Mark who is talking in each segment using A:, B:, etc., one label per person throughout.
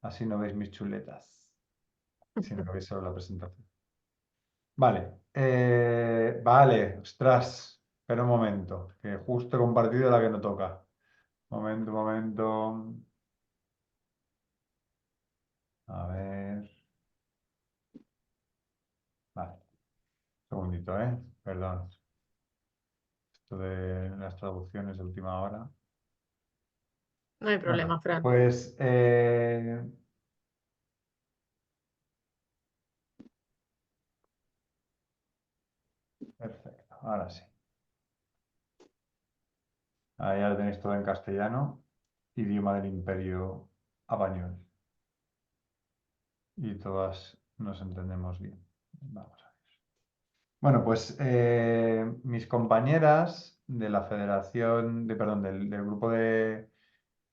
A: Así no veis mis chuletas, sino que veis solo la presentación. Vale, vale, ostras, espera un momento, que justo he compartido la que no toca. Momento, momento. A ver. Vale, un segundito, perdón. Esto de las traducciones de última hora.
B: No hay
A: Bueno,
B: problema, Fran.
A: pues perfecto, ahora sí. Ahí ya lo tenéis todo en castellano, idioma del Imperio Español. Y todas nos entendemos bien. Vamos a ver. Bueno, pues mis compañeras de la Federación, perdón, del grupo de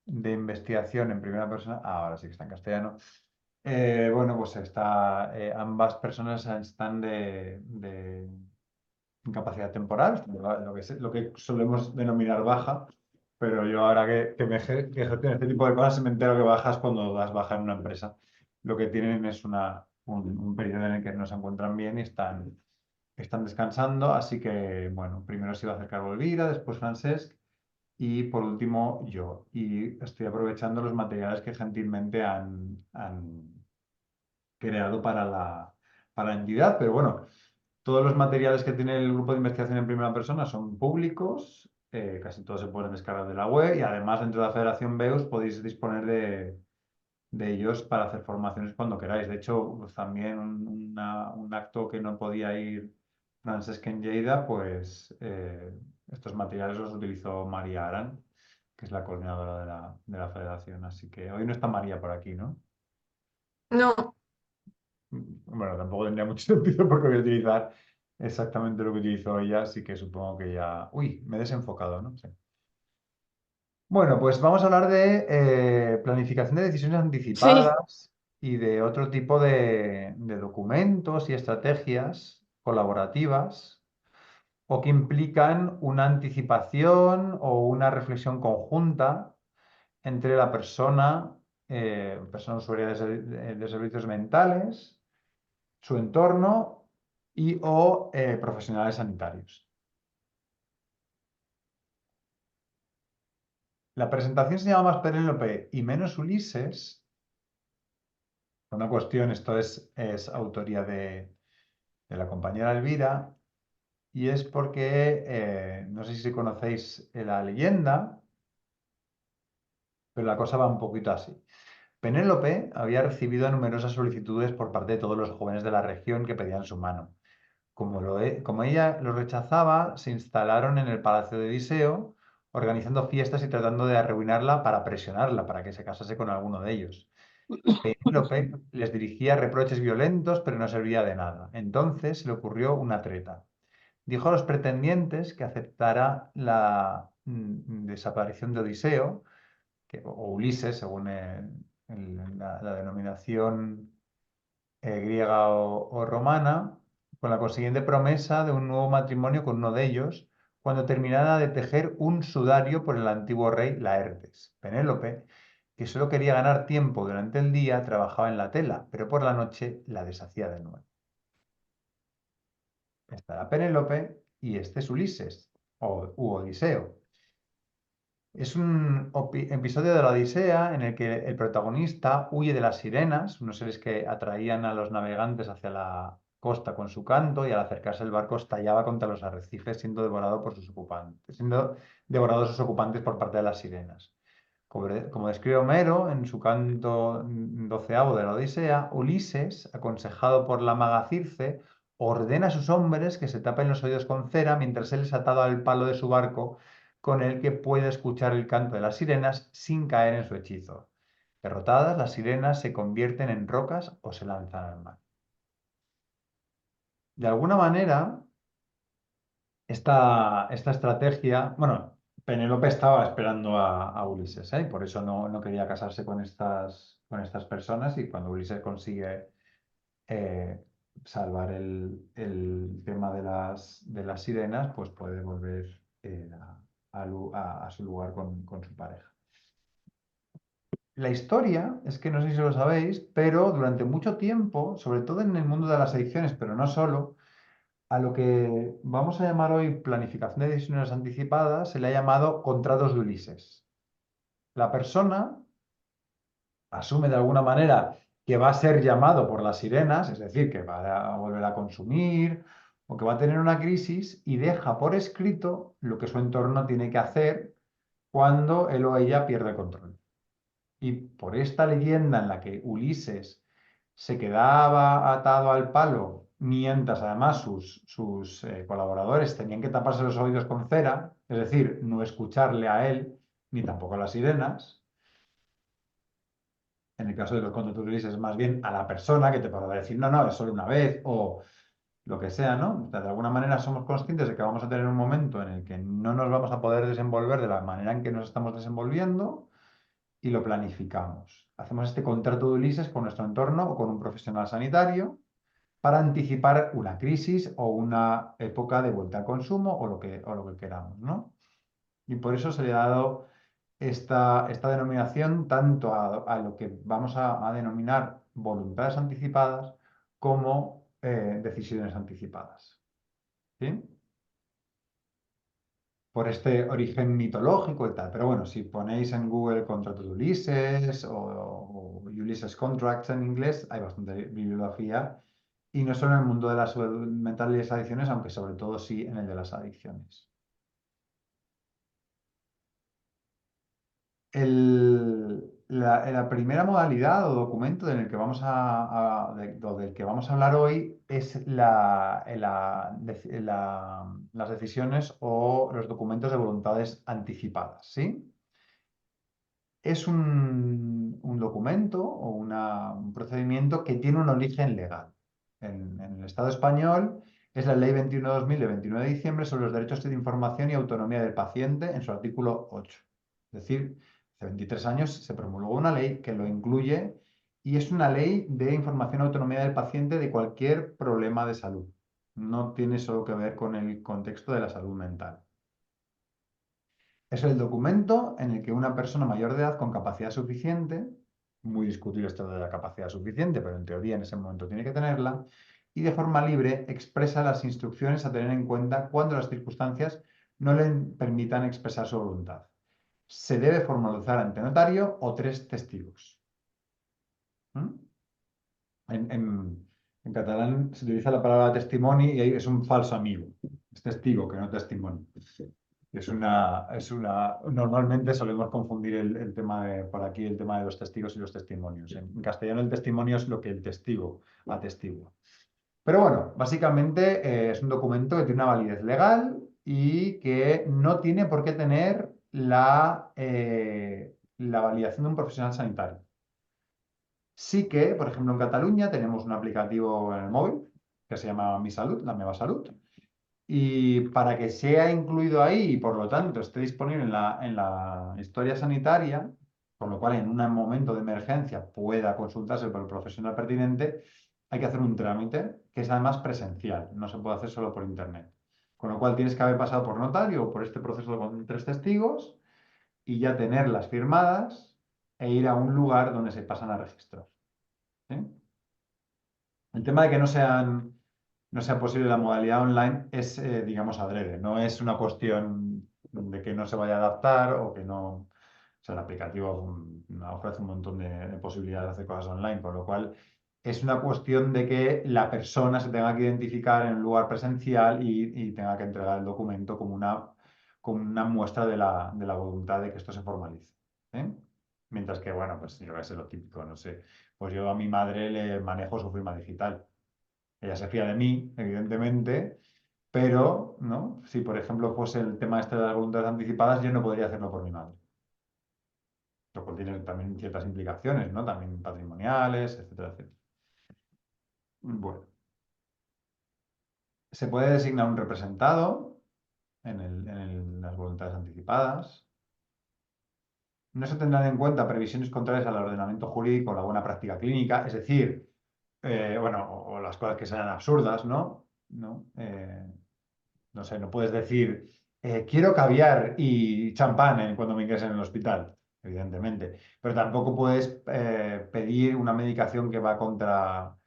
A: investigación en primera persona, ahora sí que está en castellano. Bueno, pues ambas personas están de incapacidad temporal, lo que solemos denominar baja, pero yo ahora que gestiono este tipo de cosas me entero que bajas cuando das baja en una empresa. Lo que tienen es un periodo en el que no se encuentran bien y están descansando, así que, bueno, primero se iba a hacer cargo Elvira, después Francesc y por último yo. Y estoy aprovechando los materiales que gentilmente han creado para la entidad, pero bueno, todos los materiales que tiene el grupo de investigación en primera persona son públicos, casi todos se pueden descargar de la web y además dentro de la Federación BEUS podéis disponer de ellos para hacer formaciones cuando queráis. De hecho, pues también un acto que no podía ir Francesc en Lleida, pues estos materiales los utilizó María Arán, que es la coordinadora de la Federación. Así que hoy no está María por aquí, ¿no?
B: No,
A: Bueno, tampoco tendría mucho sentido porque voy a utilizar exactamente lo que utilizó ella, así que supongo que ya... Uy, me he desenfocado, ¿no? Sí. Bueno, pues vamos a hablar de planificación de decisiones
B: sí,
A: anticipadas y de otro tipo de documentos y estrategias colaborativas o que implican una anticipación o una reflexión conjunta entre la persona usuaria de servicios mentales, su entorno y o profesionales sanitarios. La presentación se llama más Penélope y menos Ulises. Una cuestión, esto es autoría de la compañera Elvira, y es porque, no sé si conocéis la leyenda, pero la cosa va un poquito así. Penélope había recibido numerosas solicitudes por parte de todos los jóvenes de la región que pedían su mano. Como ella lo rechazaba, se instalaron en el palacio de Odiseo, organizando fiestas y tratando de arruinarla para presionarla para que se casase con alguno de ellos. Penélope les dirigía reproches violentos, pero no servía de nada. Entonces se le ocurrió una treta. Dijo a los pretendientes que aceptara la desaparición de Odiseo, o Ulises, según la denominación griega o romana, con la consiguiente promesa de un nuevo matrimonio con uno de ellos, cuando terminara de tejer un sudario por el antiguo rey Laertes. Penélope, que solo quería ganar tiempo durante el día, trabajaba en la tela, pero por la noche la deshacía de nuevo. Esta era Penélope y este es Ulises, u Odiseo. Es un episodio de la Odisea en el que el protagonista huye de las sirenas, unos seres que atraían a los navegantes hacia la costa con su canto y al acercarse el barco estallaba contra los arrecifes siendo devorados sus ocupantes por parte de las sirenas. Como describe Homero en su canto doceavo de la Odisea, Ulises, aconsejado por la maga Circe, ordena a sus hombres que se tapen los oídos con cera mientras él es atado al palo de su barco con el que puede escuchar el canto de las sirenas sin caer en su hechizo. Derrotadas, las sirenas se convierten en rocas o se lanzan al mar. De alguna manera, esta estrategia, bueno, Penélope estaba esperando a Ulises, y por eso no quería casarse con estas personas y cuando Ulises consigue eh, salvar el tema de las sirenas, pues puede volver a su lugar con su pareja. la historia es que no sé si lo sabéis, pero durante mucho tiempo, sobre todo en el mundo de las adicciones, pero no solo, a lo que vamos a llamar hoy planificación de decisiones anticipadas se le ha llamado contratos de Ulises. La persona asume de alguna manera que va a ser llamado por las sirenas, es decir, que va a volver a consumir o que va a tener una crisis y deja por escrito lo que su entorno tiene que hacer cuando él o ella pierde el control. Y por esta leyenda en la que Ulises se quedaba atado al palo, mientras además sus colaboradores tenían que taparse los oídos con cera, es decir, no escucharle a él, ni tampoco a las sirenas. En el caso de los contratos de Ulises, más bien a la persona que te podrá decir, no, no, es solo una vez, o lo que sea, ¿no? O sea, de alguna manera somos conscientes de que vamos a tener un momento en el que no nos vamos a poder desenvolver de la manera en que nos estamos desenvolviendo y lo planificamos. Hacemos este contrato de Ulises con nuestro entorno o con un profesional sanitario para anticipar una crisis o una época de vuelta al consumo o lo que queramos, ¿no? Y por eso se le ha dado esta denominación tanto a lo que vamos a denominar voluntades anticipadas como decisiones anticipadas. ¿Sí? Por este origen mitológico y tal. Pero bueno, si ponéis en Google Contrato de Ulises o Ulysses Contracts en inglés, hay bastante bibliografía. Y no solo en el mundo de la salud mental y las adicciones, aunque sobre todo sí en el de las adicciones. La primera modalidad o documento del que vamos del que vamos a hablar hoy es las decisiones o los documentos de voluntades anticipadas, ¿sí? Es un documento o un procedimiento que tiene un origen legal. En el Estado español es la Ley 21/2000 de 29 de diciembre sobre los derechos de información y autonomía del paciente en su artículo 8. Es decir, hace 23 años se promulgó una ley que lo incluye y es una ley de información y autonomía del paciente de cualquier problema de salud. No tiene solo que ver con el contexto de la salud mental. Es el documento en el que una persona mayor de edad con capacidad suficiente, muy discutible esto de la capacidad suficiente, pero en teoría en ese momento tiene que tenerla, y de forma libre expresa las instrucciones a tener en cuenta cuando las circunstancias no le permitan expresar su voluntad. Se debe formalizar ante notario o tres testigos. ¿Mm? En, en- en catalán se utiliza la palabra testimoni y ahí es un falso amigo. Es testigo, que no testimonio. Normalmente solemos confundir el tema por aquí, el tema de los testigos y los testimonios. En castellano el testimonio es lo que el testigo atestigua. Pero bueno, básicamente es un documento que tiene una validez legal y que no tiene por qué tener la validación de un profesional sanitario. Sí que, por ejemplo, en Cataluña tenemos un aplicativo en el móvil que se llama Mi Salud, la Meva Salud, y para que sea incluido ahí y por lo tanto esté disponible en la historia sanitaria, con lo cual en un momento de emergencia pueda consultarse por el profesional pertinente, hay que hacer un trámite que es además presencial, no se puede hacer solo por internet. Con lo cual tienes que haber pasado por notario o por este proceso con tres testigos y ya tenerlas firmadas e ir a un lugar donde se pasan a registros. ¿Sí? El tema de que no sea posible la modalidad online es, digamos, adrede. No es una cuestión de que no se vaya a adaptar o que no. O sea, el aplicativo ofrece un montón de posibilidades de hacer cosas online, con lo cual es una cuestión de que la persona se tenga que identificar en un lugar presencial y tenga que entregar el documento como una muestra de la voluntad de que esto se formalice. ¿Eh? Mientras que, bueno, pues yo voy a ser lo típico, no sé. Pues yo a mi madre le manejo su firma digital. Ella se fía de mí, evidentemente, pero, ¿no? Si, por ejemplo, fuese el tema este de las voluntades anticipadas, yo no podría hacerlo por mi madre. Lo cual tiene también ciertas implicaciones, ¿no? También patrimoniales, etcétera, etcétera. Bueno, se puede designar un representado en las voluntades anticipadas. No se tendrán en cuenta previsiones contrarias al ordenamiento jurídico o la buena práctica clínica, es decir, bueno, o las cosas que sean absurdas, ¿no? ¿No? No sé, no puedes decir, quiero caviar y champán cuando me ingresen en el hospital. evidentemente. Pero tampoco puedes pedir una medicación que va contra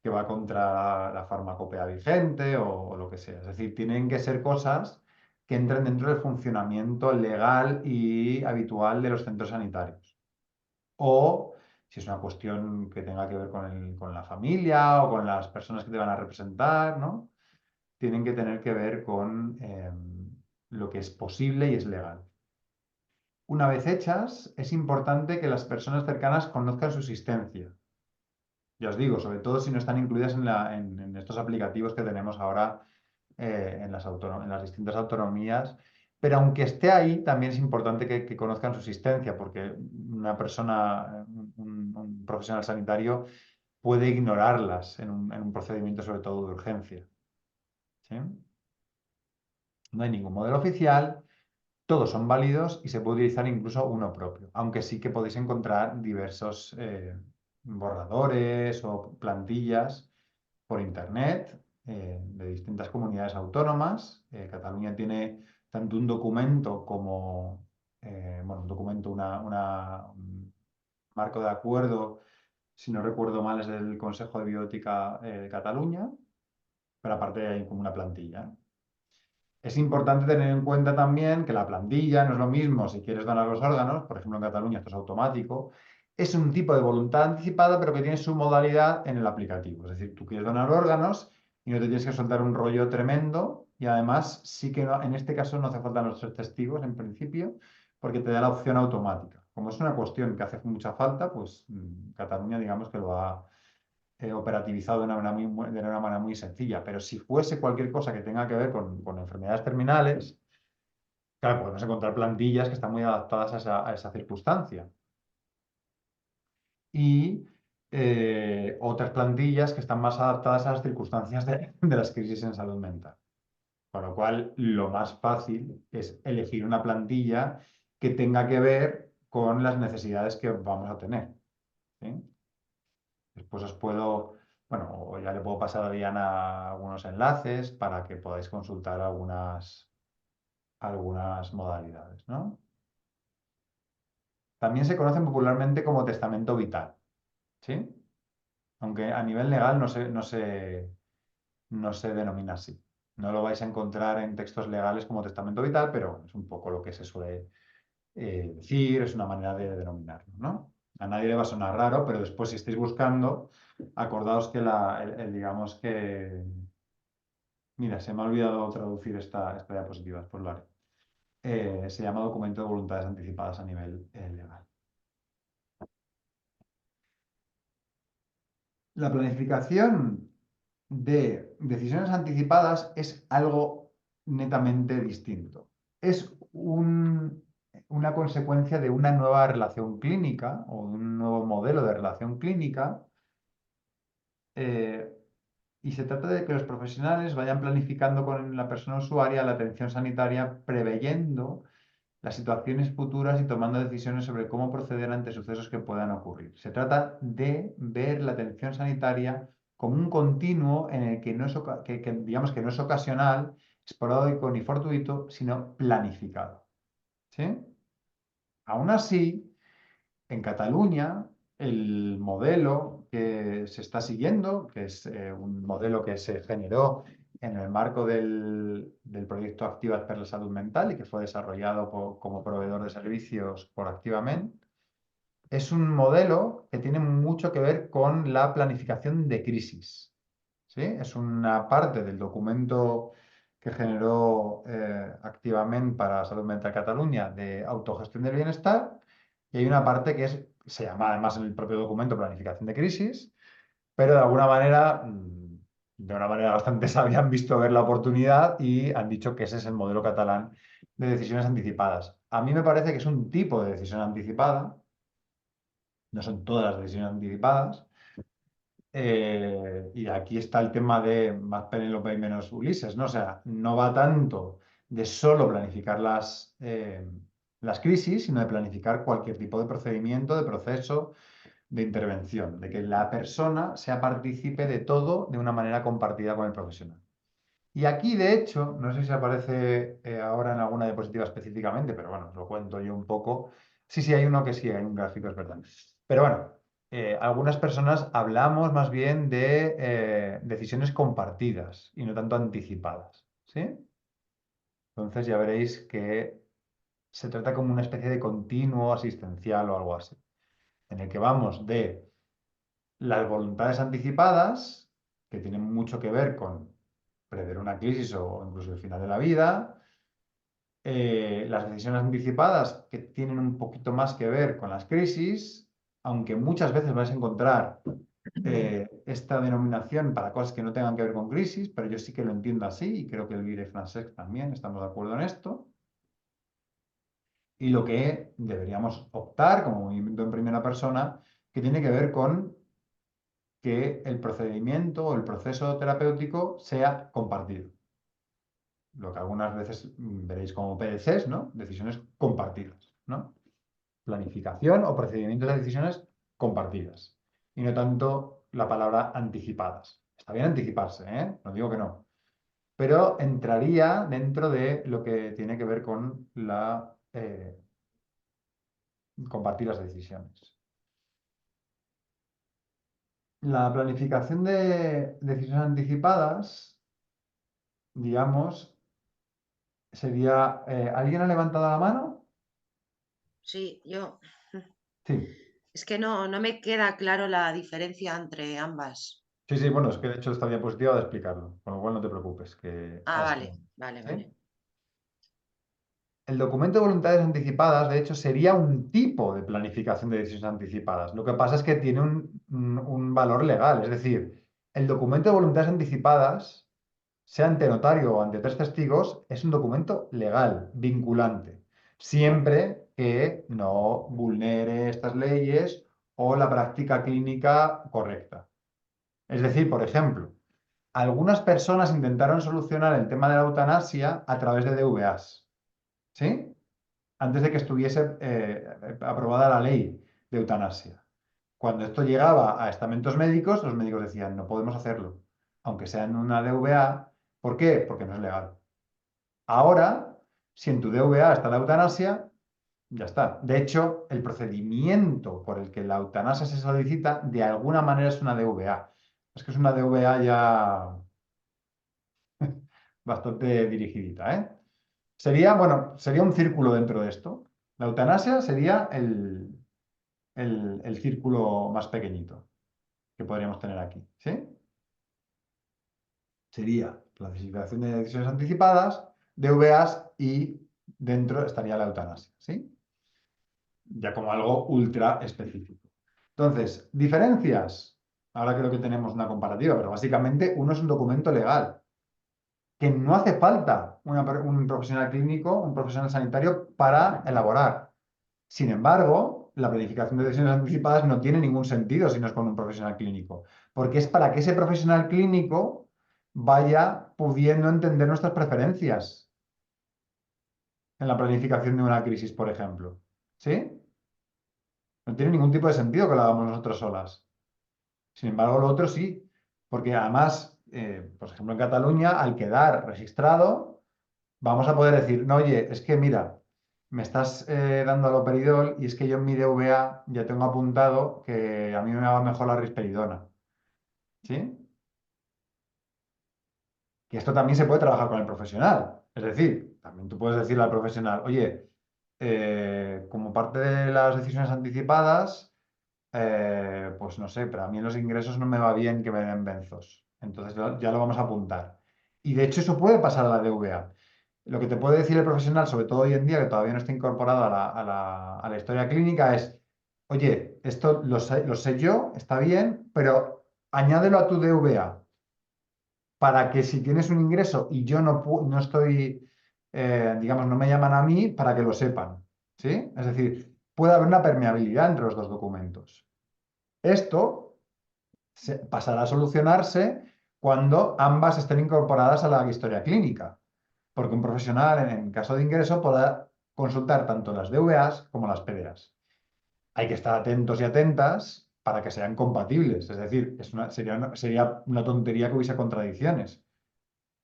A: la farmacopea vigente o lo que sea. Es decir, tienen que ser cosas que entren dentro del funcionamiento legal y habitual de los centros sanitarios. O si es una cuestión que tenga que ver con la familia o con las personas que te van a representar, ¿no? Tienen que tener que ver con lo que es posible y es legal. Una vez hechas, es importante que las personas cercanas conozcan su existencia. Ya os digo, sobre todo si no están incluidas en estos aplicativos que tenemos ahora en las distintas autonomías. Pero aunque esté ahí, también es importante que conozcan su existencia, porque una persona, un profesional sanitario, puede ignorarlas en un procedimiento, sobre todo de urgencia. ¿Sí? No hay ningún modelo oficial. Todos son válidos y se puede utilizar incluso uno propio, aunque sí que podéis encontrar diversos borradores o plantillas por internet de distintas comunidades autónomas. Cataluña tiene tanto un documento como, bueno, un documento, un marco de acuerdo, si no recuerdo mal, es del Consejo de Bioética de Cataluña, pero aparte hay como una plantilla. Es importante tener en cuenta también que la plantilla no es lo mismo si quieres donar los órganos, por ejemplo en Cataluña esto es automático, es un tipo de voluntad anticipada pero que tiene su modalidad en el aplicativo. Es decir, tú quieres donar órganos y no te tienes que soltar un rollo tremendo y además sí que en este caso no hace falta los tres testigos en principio porque te da la opción automática. Como es una cuestión que hace mucha falta, pues Cataluña digamos que lo ha operativizado de una manera muy sencilla. Pero si fuese cualquier cosa que tenga que ver con enfermedades terminales, claro, podemos encontrar plantillas que están muy adaptadas a esa circunstancia. Y otras plantillas que están más adaptadas a las circunstancias de las crisis en salud mental. Con lo cual, lo más fácil es elegir una plantilla que tenga que ver con las necesidades que vamos a tener. ¿Sí? Después os puedo, bueno, o ya le puedo pasar a Diana algunos enlaces para que podáis consultar algunas modalidades, ¿no? También se conocen popularmente como testamento vital, ¿sí? Aunque a nivel legal no se denomina así. No lo vais a encontrar en textos legales como testamento vital, pero es un poco lo que se suele decir, es una manera de denominarlo, ¿no? A nadie le va a sonar raro, pero después si estáis buscando, acordaos que digamos que mira, se me ha olvidado traducir esta diapositiva, pues lo haré. Se llama documento de voluntades anticipadas a nivel legal. La planificación de decisiones anticipadas es algo netamente distinto. Es una consecuencia de una nueva relación clínica o un nuevo modelo de relación clínica eh, y se trata de que los profesionales vayan planificando con la persona usuaria la atención sanitaria, preveyendo las situaciones futuras y tomando decisiones sobre cómo proceder ante sucesos que puedan ocurrir. Se trata de ver la atención sanitaria como un continuo en el que, digamos que no es ocasional, esporádico ni fortuito, sino planificado. ¿Sí? Aún así, en Cataluña, el modelo que se está siguiendo, que es un modelo que se generó en el marco del proyecto Activa't per la Salud Mental y que fue desarrollado como proveedor de servicios por Activament, es un modelo que tiene mucho que ver con la planificación de crisis. ¿Sí? Es una parte del documento que generó Activament para Salud Mental Cataluña de autogestión del bienestar y hay una parte que se llama además en el propio documento planificación de crisis, pero de alguna manera, de una manera bastante sabia, han visto ver la oportunidad y han dicho que ese es el modelo catalán de decisiones anticipadas. A mí me parece que es un tipo de decisión anticipada, no son todas las decisiones anticipadas. Y aquí está el tema de más Penélope y menos Ulises, ¿no? O sea, no va tanto de solo planificar las crisis, sino de planificar cualquier tipo de procedimiento, de proceso, de intervención, de que la persona sea partícipe de todo de una manera compartida con el profesional. Y aquí, de hecho, no sé si aparece ahora en alguna diapositiva específicamente, pero bueno, os lo cuento yo un poco. Sí, sí, hay uno que sí, hay un gráfico, es verdad. Pero bueno, algunas personas hablamos más bien de decisiones compartidas y no tanto anticipadas, ¿sí? Entonces ya veréis que se trata como una especie de continuo asistencial o algo así, en el que vamos de las voluntades anticipadas, que tienen mucho que ver con prever una crisis o incluso el final de la vida, las decisiones anticipadas que tienen un poquito más que ver con las crisis, aunque muchas veces vais a encontrar esta denominación para cosas que no tengan que ver con crisis, pero yo sí que lo entiendo así y creo que el Guy de Francesc también estamos de acuerdo en esto. Y lo que deberíamos optar como movimiento en primera persona, que tiene que ver con que el procedimiento o el proceso terapéutico sea compartido. Lo que algunas veces veréis como PDCs, ¿no? Decisiones compartidas, ¿no? Planificación o procedimientos de decisiones compartidas. Y no tanto la palabra anticipadas. Está bien anticiparse, ¿eh? No digo que no. Pero entraría dentro de lo que tiene que ver con la compartir las decisiones. La planificación de decisiones anticipadas, digamos, sería... ¿alguien ha levantado la mano?
C: Sí, yo.
A: Sí.
C: Es que no me queda claro la diferencia entre ambas.
A: Sí, sí, bueno, es que de hecho esta diapositiva de explicarlo, con lo cual no te preocupes, que
C: Ah,
A: a esto.
C: vale, vale,
A: ¿Sí?
C: vale.
A: El documento de voluntades anticipadas, de hecho, sería un tipo de planificación de decisiones anticipadas. Lo que pasa es que tiene un valor legal, es decir, el documento de voluntades anticipadas, sea ante notario o ante tres testigos, es un documento legal, vinculante, siempre que no vulnere estas leyes o la práctica clínica correcta. Es decir, por ejemplo, algunas personas intentaron solucionar el tema de la eutanasia a través de DVAs, ¿sí? Antes de que estuviese aprobada la ley de eutanasia. Cuando esto llegaba a estamentos médicos, los médicos decían, no podemos hacerlo, aunque sea en una DVA. ¿Por qué? Porque no es legal. Ahora, si en tu DVA está la eutanasia, ya está. De hecho, el procedimiento por el que la eutanasia se solicita, de alguna manera es una DVA. Es que es una DVA ya bastante dirigidita, ¿eh? Sería, bueno, sería un círculo dentro de esto. La eutanasia sería el círculo más pequeñito que podríamos tener aquí, ¿sí? Sería la clasificación de decisiones anticipadas, DVAs y dentro estaría la eutanasia, ¿sí? Ya como algo ultra específico. Entonces, diferencias. Ahora creo que tenemos una comparativa, pero básicamente uno es un documento legal, que no hace falta un profesional clínico, un profesional sanitario para elaborar. Sin embargo, la planificación de decisiones anticipadas no tiene ningún sentido si no es con un profesional clínico, porque es para que ese profesional clínico vaya pudiendo entender nuestras preferencias en la planificación de una crisis, por ejemplo. ¿Sí? No tiene ningún tipo de sentido que lo hagamos nosotros solas. Sin embargo, lo otro sí, porque además, por ejemplo, en Cataluña, al quedar registrado, vamos a poder decir, no, oye, es que mira, me estás dando aloperidol y es que yo en mi DVA ya tengo apuntado que a mí me va mejor la risperidona. ¿Sí? Que esto también se puede trabajar con el profesional. Es decir, también tú puedes decirle al profesional, oye, como parte de las decisiones anticipadas, pues no sé, pero a mí en los ingresos no me va bien que me den benzos. Entonces ya lo vamos a apuntar. Y de hecho eso puede pasar a la DVA. Lo que te puede decir el profesional, sobre todo hoy en día, que todavía no está incorporado a la historia clínica, es, oye, esto lo sé yo, está bien, pero añádelo a tu DVA para que si tienes un ingreso y yo no estoy, digamos, no me llaman a mí, para que lo sepan. ¿Sí? Es decir, puede haber una permeabilidad entre los dos documentos. Esto pasará a solucionarse cuando ambas estén incorporadas a la historia clínica, porque un profesional en caso de ingreso podrá consultar tanto las DVAs como las PDAs. Hay que estar atentos y atentas para que sean compatibles, es decir, sería una tontería que hubiese contradicciones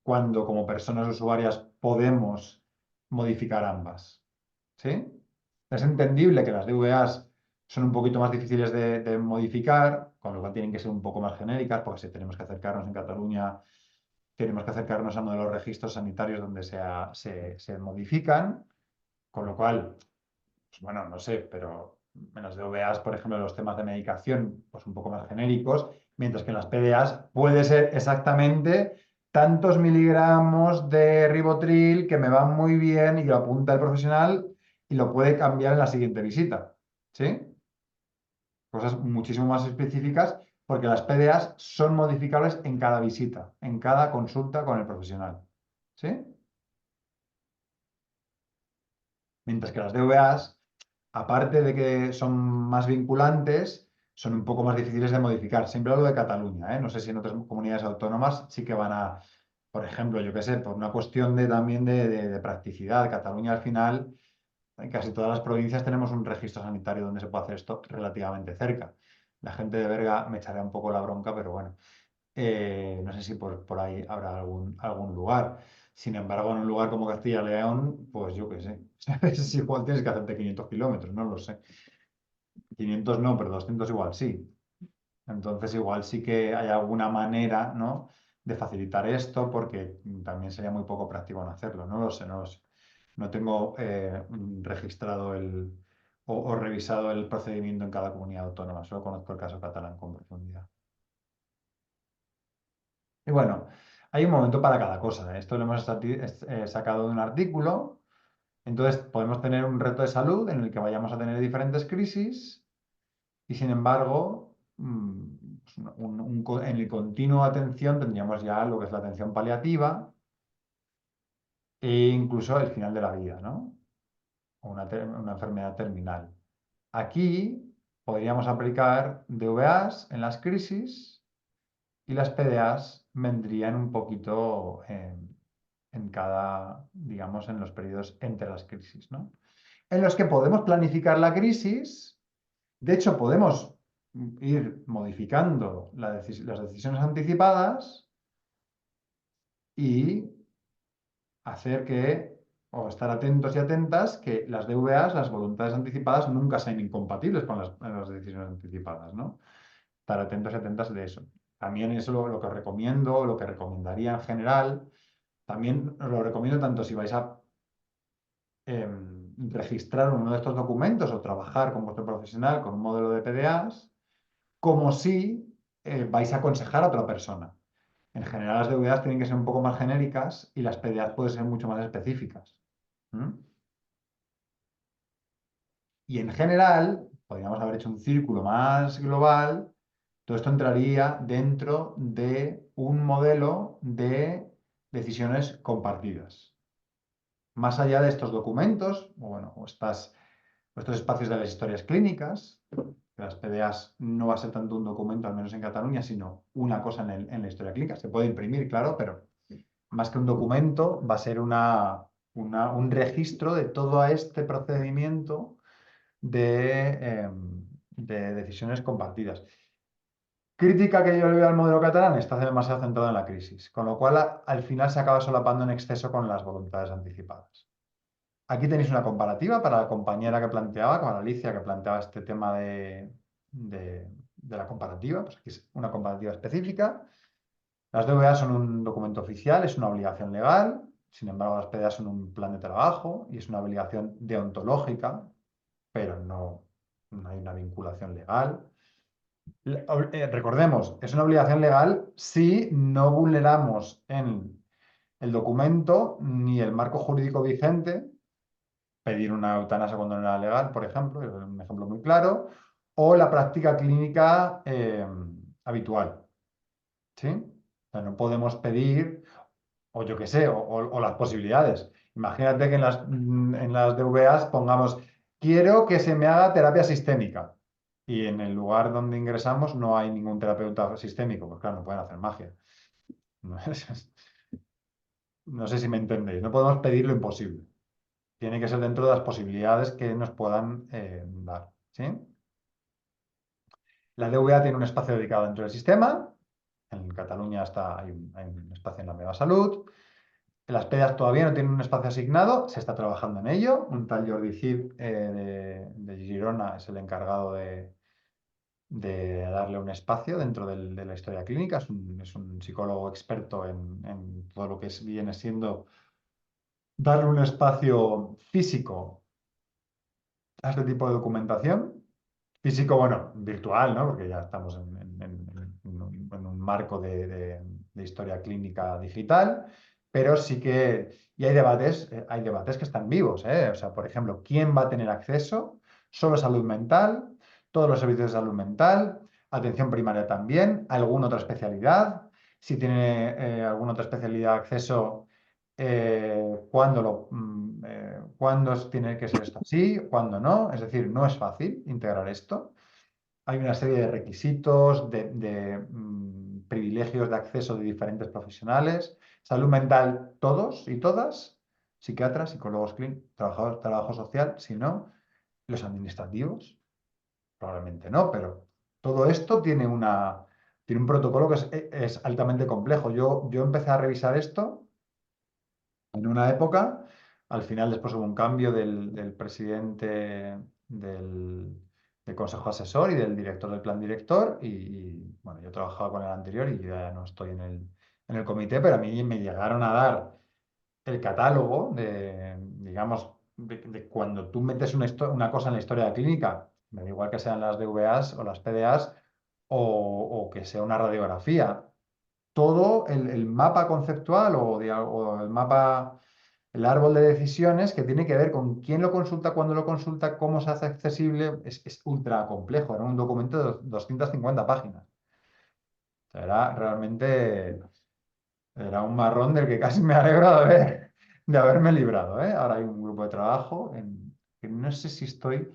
A: cuando como personas usuarias podemos modificar ambas. ¿Sí? Es entendible que las DVAs son un poquito más difíciles de modificar, con lo cual tienen que ser un poco más genéricas, porque si tenemos que acercarnos en Cataluña, tenemos que acercarnos a uno de los registros sanitarios donde se modifican, con lo cual, pues bueno, no sé, pero en las DVAs, por ejemplo, los temas de medicación, pues un poco más genéricos, mientras que en las PDAs puede ser exactamente tantos miligramos de ribotril que me van muy bien y lo apunta el profesional y lo puede cambiar en la siguiente visita, ¿sí? Cosas muchísimo más específicas porque las PDAs son modificables en cada visita, en cada consulta con el profesional, ¿sí? Mientras que las DVAs, aparte de que son más vinculantes, son un poco más difíciles de modificar. Siempre hablo de Cataluña, ¿eh? No sé si en otras comunidades autónomas sí que van a, por ejemplo, yo qué sé, por una cuestión también de practicidad. Cataluña al final, en casi todas las provincias tenemos un registro sanitario donde se puede hacer esto relativamente cerca. La gente de Berga me echará un poco la bronca, pero bueno. No sé si por ahí habrá algún lugar. Sin embargo, en un lugar como Castilla y León, pues yo qué sé. Es igual tienes que hacerte 500 kilómetros, no lo sé. 500 no, pero 200 igual sí. Entonces igual sí que hay alguna manera, ¿no?, de facilitar esto, porque también sería muy poco práctico no hacerlo. No lo sé, no lo sé. No tengo registrado o revisado el procedimiento en cada comunidad autónoma. Solo conozco el caso catalán con profundidad. Y bueno, hay un momento para cada cosa. Esto lo hemos sacado de un artículo. Entonces, podemos tener un reto de salud en el que vayamos a tener diferentes crisis y, sin embargo, pues en el continuo de atención tendríamos ya lo que es la atención paliativa e incluso el final de la vida, ¿no? O una enfermedad terminal. Aquí podríamos aplicar DVAs en las crisis y las PDAs vendrían un poquito en cada, digamos, en los periodos entre las crisis, ¿no? En los que podemos planificar la crisis. De hecho, podemos ir modificando las decisiones anticipadas y hacer que, o estar atentos y atentas, que las DVAs, las voluntades anticipadas, nunca sean incompatibles con las decisiones anticipadas, ¿no? Estar atentos y atentas de eso. También eso lo que os recomiendo, lo que recomendaría en general, también os lo recomiendo tanto si vais a registrar uno de estos documentos o trabajar con vuestro profesional con un modelo de PDAs, como si vais a aconsejar a otra persona. En general las DVAs tienen que ser un poco más genéricas y las PDAs pueden ser mucho más específicas. Y en general, podríamos haber hecho un círculo más global. Todo esto entraría dentro de un modelo de decisiones compartidas. Más allá de estos documentos, o estos espacios de las historias clínicas, que las PDAs no va a ser tanto un documento, al menos en Cataluña, sino una cosa en la historia clínica. Se puede imprimir, claro, pero más que un documento, va a ser un registro de todo este procedimiento de decisiones compartidas. Crítica que yo le veo al modelo catalán: está demasiado centrado en la crisis, con lo cual al final se acaba solapando en exceso con las voluntades anticipadas. Aquí tenéis una comparativa para la compañera que planteaba, con Alicia, que planteaba este tema de la comparativa. Pues aquí es una comparativa específica. Las DVA son un documento oficial, es una obligación legal. Sin embargo, las PDA son un plan de trabajo y es una obligación deontológica, pero no hay una vinculación legal. Recordemos, es una obligación legal si no vulneramos en el documento ni el marco jurídico vigente. Pedir una eutanasia cuando no era legal, por ejemplo, es un ejemplo muy claro, o la práctica clínica habitual, ¿sí? O sea, no podemos pedir, o yo qué sé, o las posibilidades. Imagínate que en las DVAs pongamos: quiero que se me haga terapia sistémica. Y en el lugar donde ingresamos no hay ningún terapeuta sistémico, pues claro, no pueden hacer magia. No sé si me entendéis. No podemos pedir lo imposible. Tiene que ser dentro de las posibilidades que nos puedan dar, ¿sí? La DVA tiene un espacio dedicado dentro del sistema. En Cataluña hay un espacio en la Meva Salud. Las PDAs todavía no tienen un espacio asignado, se está trabajando en ello. Un tal Jordi Cid de Girona es el encargado de darle un espacio dentro de la historia clínica. Es un psicólogo experto en todo lo que viene siendo darle un espacio físico a este tipo de documentación. Físico, bueno, virtual, ¿no? Porque ya estamos en un marco de historia clínica digital, pero sí que, y hay debates que están vivos, ¿eh? O sea, por ejemplo, ¿quién va a tener acceso? ¿Solo salud mental? ¿Todos los servicios de salud mental? ¿Atención primaria también? ¿Alguna otra especialidad? Si tiene alguna otra especialidad acceso, ¿cuándo tiene que ser esto así? ¿Cuándo no? Es decir, no es fácil integrar esto. Hay una serie de requisitos, de privilegios de acceso de diferentes profesionales. Salud mental, todos y todas. Psiquiatras, psicólogos clínicos, trabajadores, trabajo social, si no, los administrativos, probablemente no, pero todo esto tiene un protocolo que es altamente complejo. Yo empecé a revisar esto en una época. Al final, después hubo un cambio del presidente del consejo asesor y del director del plan director. Bueno, yo trabajaba con el anterior y ya no estoy en el comité, pero a mí me llegaron a dar el catálogo digamos, de cuando tú metes una cosa en la historia de la clínica, me da igual que sean las DVAs o las PDAs o que sea una radiografía. Todo el mapa conceptual o el árbol de decisiones que tiene que ver con quién lo consulta, cuándo lo consulta, cómo se hace accesible, es ultra complejo. Era un documento de 250 páginas. O sea, era un marrón del que casi me alegro de haberme librado, ¿eh? Ahora hay un grupo de trabajo que no sé si estoy,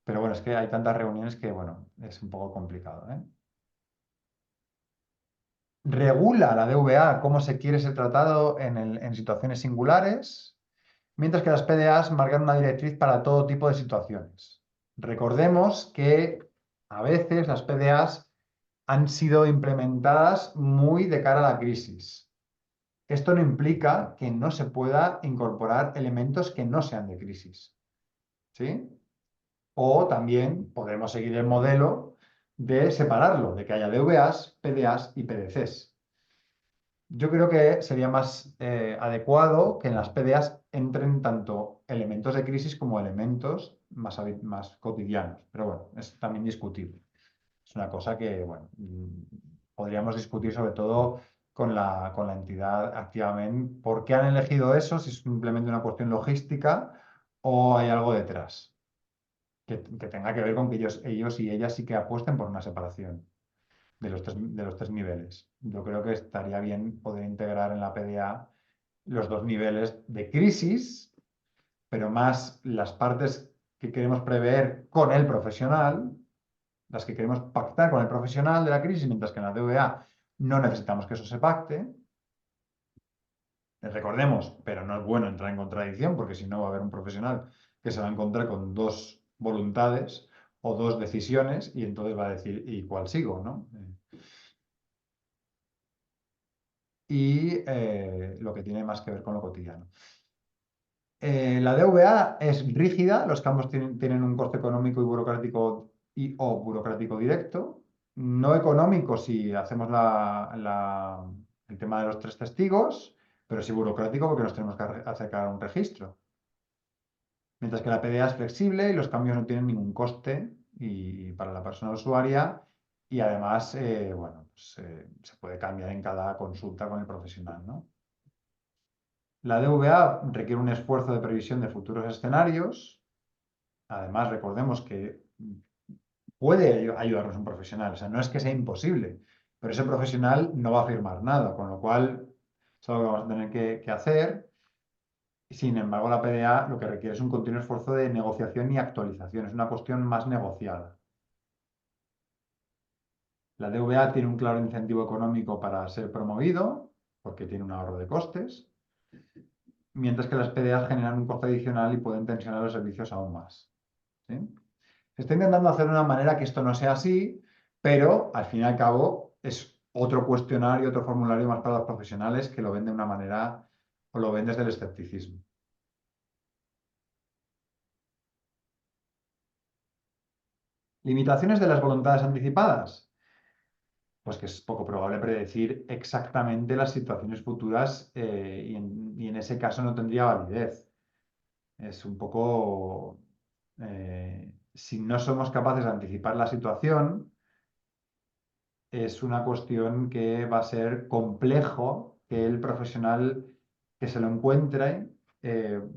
A: pero bueno, es que hay tantas reuniones que, bueno, es un poco complicado, ¿eh? Regula la DVA cómo se quiere ser tratado en situaciones singulares, mientras que las PDAs marcan una directriz para todo tipo de situaciones. Recordemos que a veces las PDAs han sido implementadas muy de cara a la crisis. Esto no implica que no se pueda incorporar elementos que no sean de crisis, ¿sí? O también podemos seguir el modelo de separarlo, de que haya DVAs, PDAs y PDCs. Yo creo que sería más adecuado que en las PDAs entren tanto elementos de crisis como elementos más cotidianos. Pero bueno, es también discutible. Es una cosa que, bueno, podríamos discutir sobre todo con la entidad activamente por qué han elegido eso, si es simplemente una cuestión logística o hay algo detrás que tenga que ver con que ellos y ellas sí que apuesten por una separación de los tres niveles. Yo creo que estaría bien poder integrar en la PDA los dos niveles de crisis, pero más las partes que queremos prever con el profesional, las que queremos pactar con el profesional de la crisis, mientras que en la DVA no necesitamos que eso se pacte. Recordemos, pero no es bueno entrar en contradicción, porque si no va a haber un profesional que se va a encontrar con dos voluntades o dos decisiones y entonces va a decir, ¿y cuál sigo, no? Lo que tiene más que ver con lo cotidiano. La DVA es rígida, los campos tienen un coste económico y burocrático o burocrático directo, no económico si hacemos el tema de los 3 testigos, pero sí burocrático porque nos tenemos que acercar a un registro. Mientras que la PDA es flexible y los cambios no tienen ningún coste para la persona usuaria y además, bueno, se puede cambiar en cada consulta con el profesional, ¿no? La DVA requiere un esfuerzo de previsión de futuros escenarios. Además, recordemos que puede ayudarnos un profesional. O sea, no es que sea imposible, pero ese profesional no va a firmar nada, con lo cual es algo que vamos a tener que hacer. Sin embargo, la PDA lo que requiere es un continuo esfuerzo de negociación y actualización. Es una cuestión más negociada. La DVA tiene un claro incentivo económico para ser promovido, porque tiene un ahorro de costes, mientras que las PDA generan un coste adicional y pueden tensionar los servicios aún más, ¿sí? Se está intentando hacer de una manera que esto no sea así, pero al fin y al cabo es otro cuestionario, otro formulario más para los profesionales que lo ven de una manera o lo ven desde el escepticismo. ¿Limitaciones de las voluntades anticipadas? Pues que es poco probable predecir exactamente las situaciones futuras y en ese caso no tendría validez. Es un poco... si no somos capaces de anticipar la situación, es una cuestión que va a ser complejo que el profesional que se lo encuentre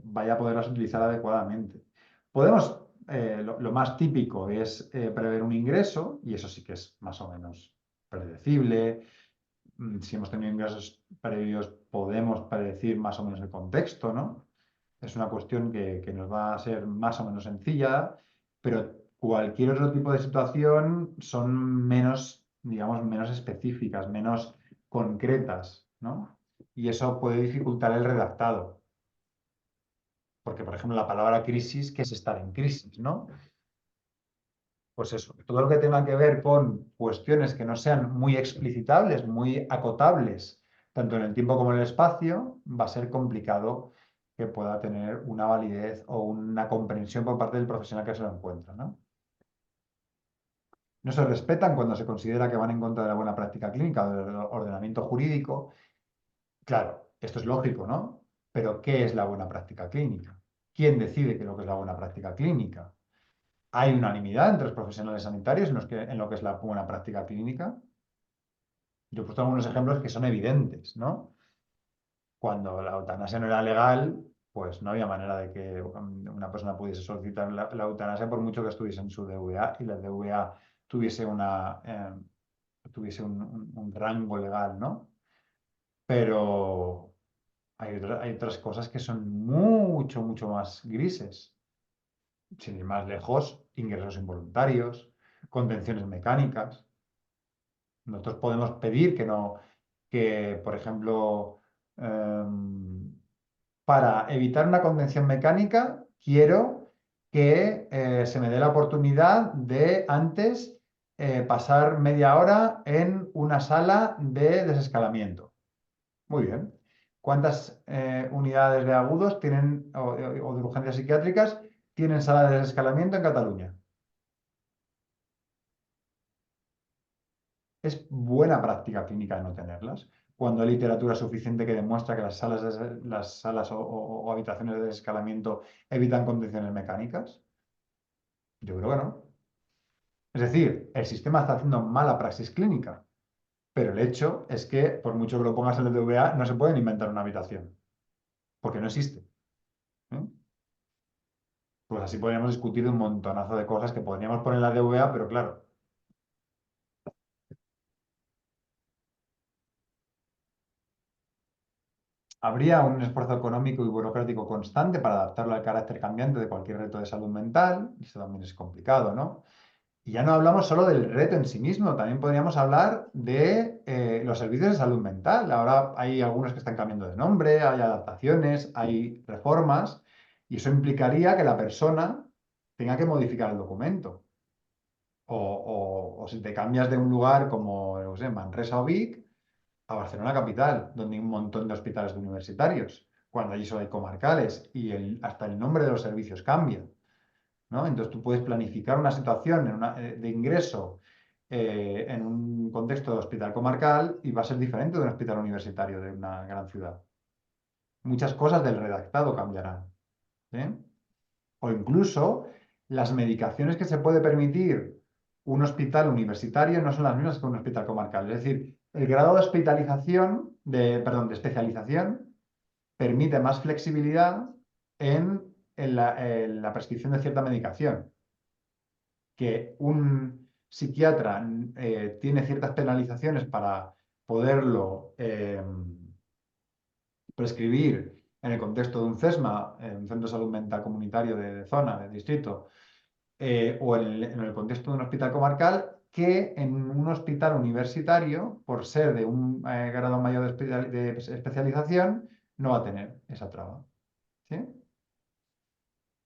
A: vaya a poderlas utilizar adecuadamente. Podemos, lo más típico es prever un ingreso, y eso sí que es más o menos predecible. Si hemos tenido ingresos previos, podemos predecir más o menos el contexto, ¿no? Es una cuestión que nos va a ser más o menos sencilla, pero cualquier otro tipo de situación son menos, digamos, menos específicas, menos concretas, ¿no? Y eso puede dificultar el redactado. Porque, por ejemplo, la palabra crisis, ¿qué es estar en crisis, no? Pues eso, todo lo que tenga que ver con cuestiones que no sean muy explicitables, muy acotables, tanto en el tiempo como en el espacio, va a ser complicado que pueda tener una validez o una comprensión por parte del profesional que se lo encuentra, ¿no? No se respetan cuando se considera que van en contra de la buena práctica clínica o del ordenamiento jurídico. Claro, esto es lógico, ¿no? Pero ¿qué es la buena práctica clínica? ¿Quién decide qué es lo que es la buena práctica clínica? ¿Hay unanimidad entre los profesionales sanitarios en lo que es la buena práctica clínica? Yo he puesto algunos ejemplos que son evidentes, ¿no? Cuando la eutanasia no era legal, pues no había manera de que una persona pudiese solicitar la eutanasia por mucho que estuviese en su DVA y la DVA tuviese un rango legal, ¿no? Pero hay otras cosas que son mucho, mucho más grises. Sin ir más lejos, ingresos involuntarios, contenciones mecánicas. Nosotros podemos pedir que, por ejemplo, para evitar una contención mecánica, quiero que se me dé la oportunidad de antes pasar media hora en una sala de desescalamiento. Muy bien. ¿Cuántas unidades de agudos tienen o de urgencias psiquiátricas tienen sala de desescalamiento en Cataluña? Es buena práctica clínica no tenerlas. Cuando hay literatura suficiente que demuestra que las salas o habitaciones de desescalamiento evitan condiciones mecánicas. Yo creo que no. Es decir, el sistema está haciendo mala praxis clínica, pero el hecho es que, por mucho que lo pongas en el DVA, no se pueden inventar una habitación, porque no existe. ¿Eh? Pues así podríamos discutir un montonazo de cosas que podríamos poner en la DVA, pero claro, habría un esfuerzo económico y burocrático constante para adaptarlo al carácter cambiante de cualquier reto de salud mental. Esto también es complicado, ¿no? Y ya no hablamos solo del reto en sí mismo, también podríamos hablar de los servicios de salud mental. Ahora hay algunos que están cambiando de nombre, hay adaptaciones, hay reformas, y eso implicaría que la persona tenga que modificar el documento. O si te cambias de un lugar como, no sé, Manresa o Vic, a Barcelona capital, donde hay un montón de hospitales universitarios, cuando allí solo hay comarcales y hasta el nombre de los servicios cambia, ¿no? Entonces tú puedes planificar una situación de ingreso en un contexto de hospital comarcal y va a ser diferente de un hospital universitario de una gran ciudad. Muchas cosas del redactado cambiarán, ¿eh? O incluso las medicaciones que se puede permitir un hospital universitario no son las mismas que un hospital comarcal. Es decir, el grado de hospitalización, perdón, de especialización permite más flexibilidad en la prescripción de cierta medicación. Que un psiquiatra tiene ciertas penalizaciones para poderlo prescribir en el contexto de un CESMA, un centro de salud mental comunitario de zona, de distrito, o en el contexto de un hospital comarcal, que en un hospital universitario, por ser de un grado mayor de especialización, no va a tener esa traba. ¿Sí?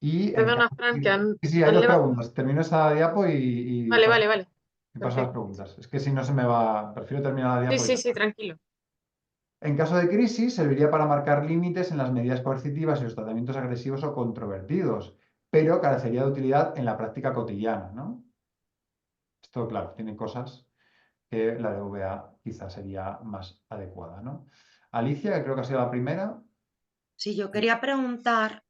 A: Y en
B: Perdona,
A: caso...
B: Fran, que
A: Sí, sí, hay
B: han
A: dos
B: levantado.
A: preguntas. Termino esa diapo y
B: Vale, vale, vale.
A: paso a las
B: Perfecto.
A: preguntas. Es que si no se me va... Prefiero terminar la
B: Sí,
A: diapo y
B: sí,
A: ya
B: sí,
A: está.
B: tranquilo.
A: En caso de crisis, serviría para marcar límites en las medidas coercitivas y los tratamientos agresivos o controvertidos, pero carecería de utilidad en la práctica cotidiana, ¿no? Esto, claro, tiene cosas que la DVA quizás sería más adecuada, ¿no? Alicia, que creo que ha sido la primera.
C: Sí, yo quería preguntar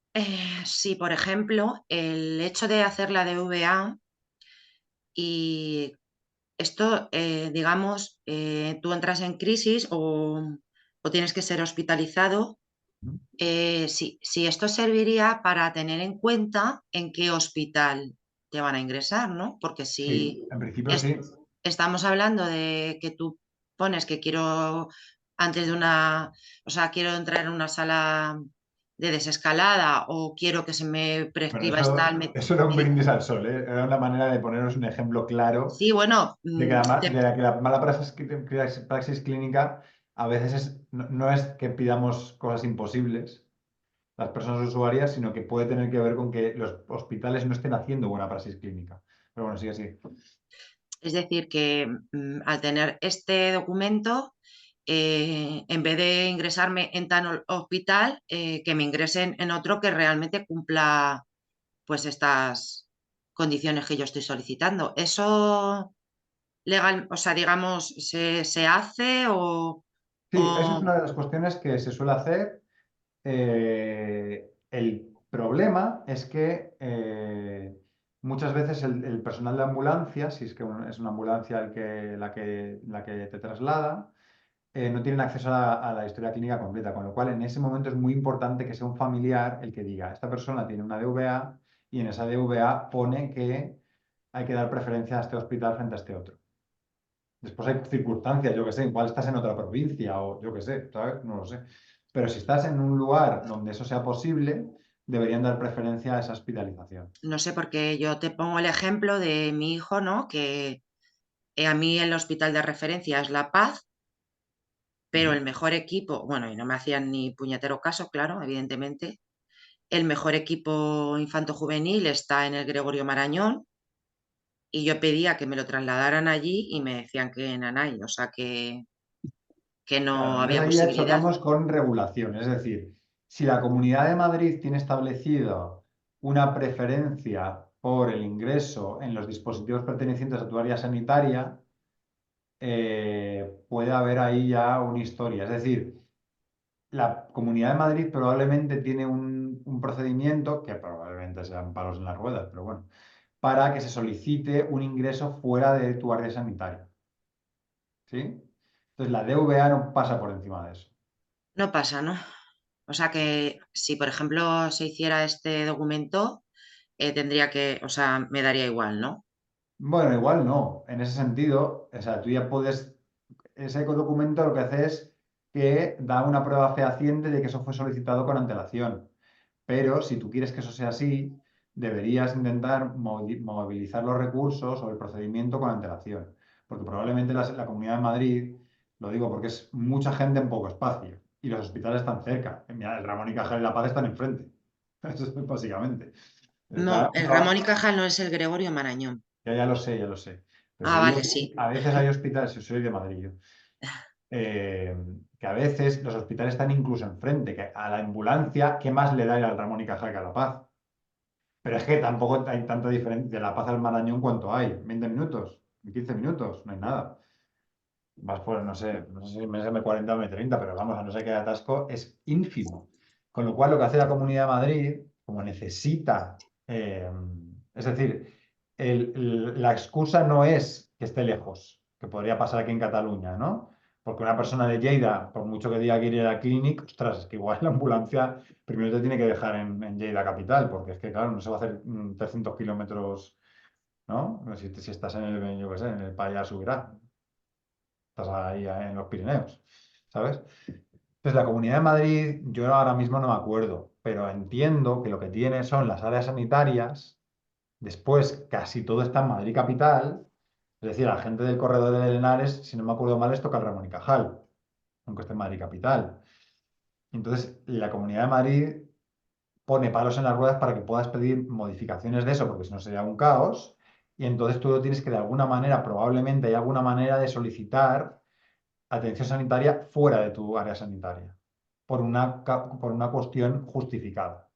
C: si, por ejemplo, el hecho de hacer la DVA y esto, digamos, tú entras en crisis o tienes que ser hospitalizado, si esto serviría para tener en cuenta en qué hospital te van a ingresar, ¿no? Porque si
A: Sí, en principio
C: es-
A: sí.
C: estamos hablando de que tú pones que quiero antes de una, o sea, quiero entrar en una sala de desescalada o quiero que se me
A: Bueno,
C: prescriba esta...
A: eso era un brindis al sol, ¿eh? Era una manera de poneros un ejemplo claro
C: Sí, bueno,
A: de que la mala praxis clínica a veces no es que pidamos cosas imposibles las personas usuarias, sino que puede tener que ver con que los hospitales no estén haciendo buena praxis clínica. Pero bueno, sigue así.
C: es decir, que al tener este documento, en vez de ingresarme en tal hospital, que me ingresen en otro que realmente cumpla pues estas condiciones que yo estoy solicitando. ¿Eso legal, o sea, digamos, se hace
A: Sí, esa es
C: o
A: una de las cuestiones que se suele hacer. El problema es que muchas veces el personal de ambulancia, si es que es una ambulancia la que te traslada, no tienen acceso a la historia clínica completa, con lo cual en ese momento es muy importante que sea un familiar el que diga, esta persona tiene una DVA y en esa DVA pone que hay que dar preferencia a este hospital frente a este otro. Después hay circunstancias, yo que sé, igual estás en otra provincia o yo que sé, ¿sabes? No lo sé. Pero si estás en un lugar donde eso sea posible, deberían dar preferencia a esa hospitalización.
C: no sé, porque yo te pongo el ejemplo de mi hijo, ¿no? Que a mí el hospital de referencia es La Paz, pero
A: Ujú.
C: el mejor equipo, bueno, y no me hacían ni puñetero caso, claro, evidentemente. El mejor equipo infanto-juvenil está en el Gregorio Marañón y yo pedía que me lo trasladaran allí y me decían que en Anay, o sea que
A: Claro,
C: no
A: entonces
C: había
A: ahí ya
C: posibilidad.
A: chocamos con regulación. Es decir, si la Comunidad de Madrid tiene establecido una preferencia por el ingreso en los dispositivos pertenecientes a tu área sanitaria, puede haber ahí ya una historia. Es decir, la Comunidad de Madrid probablemente tiene un procedimiento, que probablemente sean palos en las ruedas, pero bueno, para que se solicite un ingreso fuera de tu área sanitaria. ¿Sí? Entonces la DVA no pasa por encima de eso.
C: No pasa, ¿no? O sea que si, por ejemplo, se hiciera este documento, tendría que, o sea, me daría igual, ¿no?
A: Bueno, igual no. En ese sentido, o sea, tú ya puedes, ese documento lo que hace es que da una prueba fehaciente de que eso fue solicitado con antelación. Pero si tú quieres que eso sea así, deberías intentar movilizar los recursos o el procedimiento con antelación. Porque probablemente la Comunidad de Madrid, lo digo porque es mucha gente en poco espacio y los hospitales están cerca. Mira, el Ramón y Cajal y La Paz están enfrente. Eso es básicamente.
C: No,
A: Está
C: el Ramón y Cajal no es el Gregorio Marañón.
A: ya lo sé, ya lo sé. Pero
C: Ah,
A: que digo,
C: vale, sí.
A: a veces hay hospitales, yo soy de Madrid, yo, eh, que a veces los hospitales están incluso enfrente, que a la ambulancia, ¿qué más le da ir al Ramón y Cajal que a La Paz? Pero es que tampoco hay tanta diferencia de La Paz al Marañón cuánto hay. 20 minutos, 15 minutos, no hay nada. Vas por, no sé si me sale 40 o 30, pero vamos, a no ser que haya atasco, es ínfimo. Con lo cual, lo que hace la Comunidad de Madrid, como necesita, es decir, la excusa no es que esté lejos, que podría pasar aquí en Cataluña, ¿no? Porque una persona de Lleida, por mucho que diga que ir a la clínica, ostras, es que igual la ambulancia primero te tiene que dejar en Lleida capital, porque es que, claro, no se va a hacer 300 kilómetros, ¿no? Si estás en el, yo qué sé, en el Pallars Sobirá, estás ahí en los Pirineos, ¿sabes? Entonces, la Comunidad de Madrid, yo ahora mismo no me acuerdo, pero entiendo que lo que tiene son las áreas sanitarias, después casi todo está en Madrid capital, es decir, a la gente del corredor de Henares, si no me acuerdo mal, les toca el Ramón y Cajal, aunque esté en Madrid capital. Entonces, la Comunidad de Madrid pone palos en las ruedas para que puedas pedir modificaciones de eso, porque si no sería un caos, y entonces tú lo tienes que de alguna manera, probablemente hay alguna manera de solicitar atención sanitaria fuera de tu área sanitaria, por una cuestión justificada.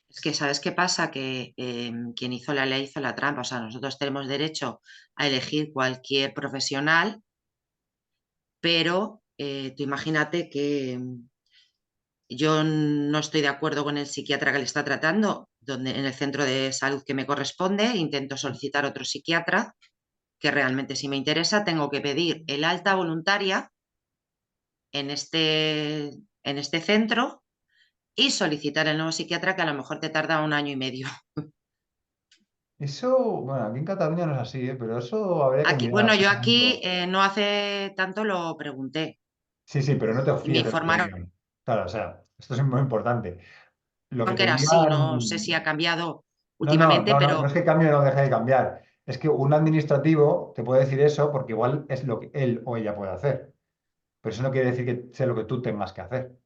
C: Es que, ¿sabes qué pasa? Que quien hizo la ley hizo la trampa. O sea, nosotros tenemos derecho a elegir cualquier profesional, pero tú imagínate que yo no estoy de acuerdo con el psiquiatra que le está tratando, donde en el centro de salud que me corresponde, intento solicitar otro psiquiatra, que realmente si me interesa, tengo que pedir el alta voluntaria en este centro y solicitar el nuevo psiquiatra, que a lo mejor te tarda 1 año y medio.
A: Eso, bueno, aquí en Cataluña no es así, pero eso habría que
C: Aquí, bueno, yo aquí
A: mirarlo.
C: no hace tanto lo pregunté
A: Sí, sí, pero no te
C: y me
A: fíes de lo que
C: informaron
A: digan. Claro, o sea, esto es muy importante. Lo que
C: que
A: te
C: era así. No sé si
A: digan.
C: ha cambiado
A: No, no,
C: últimamente,
A: no, no, no es
C: pero
A: que cambie o no deje de cambiar. Es que un administrativo te puede decir eso porque igual es lo que él o ella puede hacer. Pero eso no quiere decir que sea lo que tú tengas que hacer,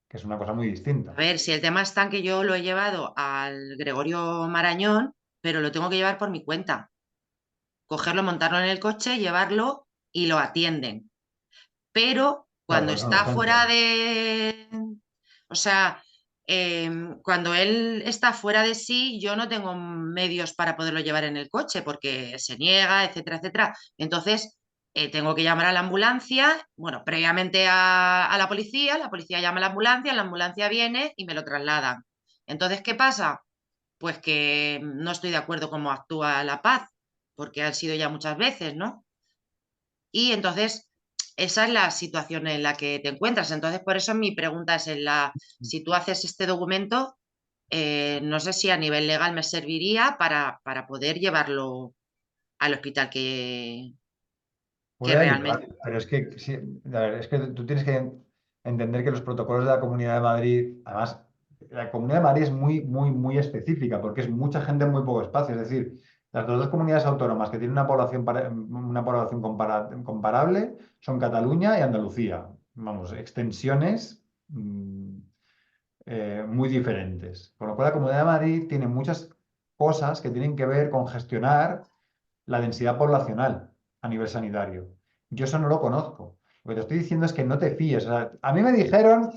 A: que es una cosa muy
C: a
A: distinta.
C: ver, si el tema está en que yo lo he llevado al Gregorio Marañón, pero lo tengo que llevar por mi cuenta. Cogerlo, montarlo en el coche, llevarlo y lo atienden. Pero
A: Claro,
C: cuando
A: porque son los
C: está fuera
A: centros.
C: de, o sea, cuando él está fuera de sí, yo no tengo medios para poderlo llevar en el coche porque se niega, etcétera, etcétera. Entonces, tengo que llamar a la ambulancia, bueno, previamente a la policía llama a la ambulancia viene y me lo trasladan. Entonces, ¿qué pasa? Pues que no estoy de acuerdo cómo actúa La Paz, porque han sido ya muchas veces, ¿no? Y entonces, esa es la situación en la que te encuentras. Entonces, por eso mi pregunta es, si tú haces este documento, no sé si a nivel legal me serviría para poder llevarlo al hospital que
A: Puede
C: realmente...
A: ayudar, pero es que, sí, a ver, es que tú tienes que entender que los protocolos de la Comunidad de Madrid, además, la Comunidad de Madrid es muy, muy, muy específica porque es mucha gente en muy poco espacio. Es decir, las dos comunidades autónomas que tienen una población comparable son Cataluña y Andalucía. Vamos, extensiones muy diferentes. Con lo cual, la Comunidad de Madrid tiene muchas cosas que tienen que ver con gestionar la densidad poblacional a nivel sanitario. Yo eso no lo conozco. Lo que te estoy diciendo es que no te fíes. O sea, a mí me dijeron,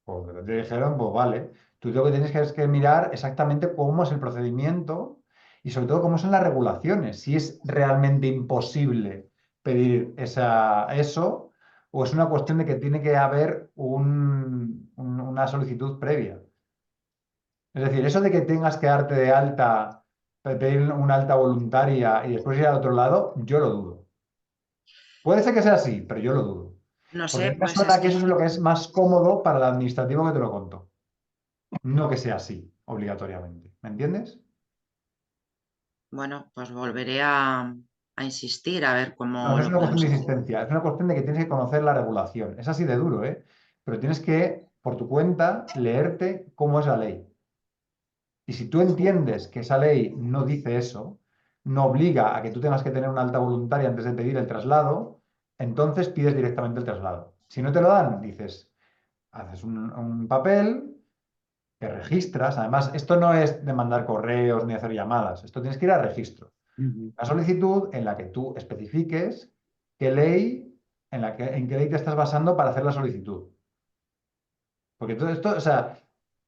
A: pues lo que te dijeron, pues vale. Tú lo que tienes que es que mirar exactamente cómo es el procedimiento y sobre todo cómo son las regulaciones. Si es realmente imposible pedir eso o es una cuestión de que tiene que haber una solicitud previa. Es decir, eso de que tengas que darte de alta, pedir una alta voluntaria y después ir al otro lado, yo lo dudo. Puede ser que sea así, pero yo lo dudo.
C: No
A: Porque a
C: sé,
A: mí me
C: pues es
A: suena que eso
C: que,
A: es lo que es más cómodo para el administrativo que te lo contó. No que sea así, obligatoriamente. ¿Me entiendes?
C: bueno, pues volveré a insistir a ver
A: No,
C: cómo
A: no es
C: lo
A: una cuestión
C: podemos
A: de
C: hacer.
A: insistencia, es una cuestión de que tienes que conocer la regulación. Es así de duro, ¿eh? Pero tienes que, por tu cuenta, leerte cómo es la ley. Y si tú entiendes que esa ley no dice eso, no obliga a que tú tengas que tener una alta voluntaria antes de pedir el traslado, entonces pides directamente el traslado. Si no te lo dan, dices, haces un papel, te registras. Además, esto no es de mandar correos ni hacer llamadas, esto tienes que ir a registro. Una solicitud en la que tú especifiques qué ley, en qué ley te estás basando para hacer la solicitud. Porque todo esto, o sea,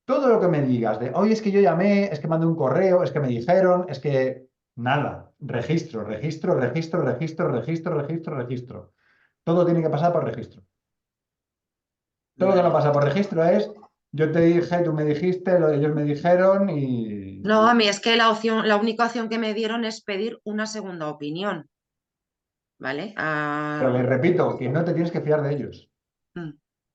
A: todo lo que me digas de, oye, es que yo llamé, es que mandé un correo, es que me dijeron, es que nada, registro, registro, registro, registro, registro, registro, registro. Todo tiene que pasar por registro. Todo lo que no
C: Vale.
A: pasa por registro es, yo te dije, tú me dijiste, ellos me dijeron
C: No,
A: y...
C: a mí es que la única opción que me dieron es pedir una segunda opinión, ¿vale?
A: Pero les repito, que no te tienes que fiar de ellos.
C: Mm.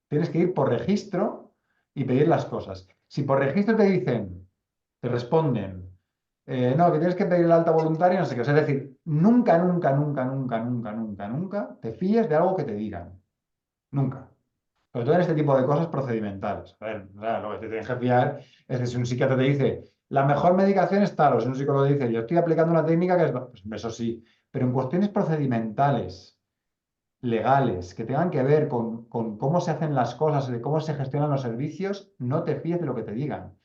A: Tienes que ir por registro y pedir las cosas. Si por registro te dicen, te responden, no, que tienes que pedir la alta voluntaria, no sé qué. O sea, es decir, nunca, nunca, nunca, nunca, nunca, nunca, nunca te fíes de algo que te digan. Nunca. Sobre todo en este tipo de cosas procedimentales. A ver, lo que te tienes que fiar es que si un psiquiatra te dice, la mejor medicación es tal, o si un psicólogo te dice, yo estoy aplicando una técnica que es... Pues eso sí. Pero en cuestiones procedimentales legales que tengan que ver con cómo se hacen las cosas, de cómo se gestionan los servicios, no te fíes de lo que te digan.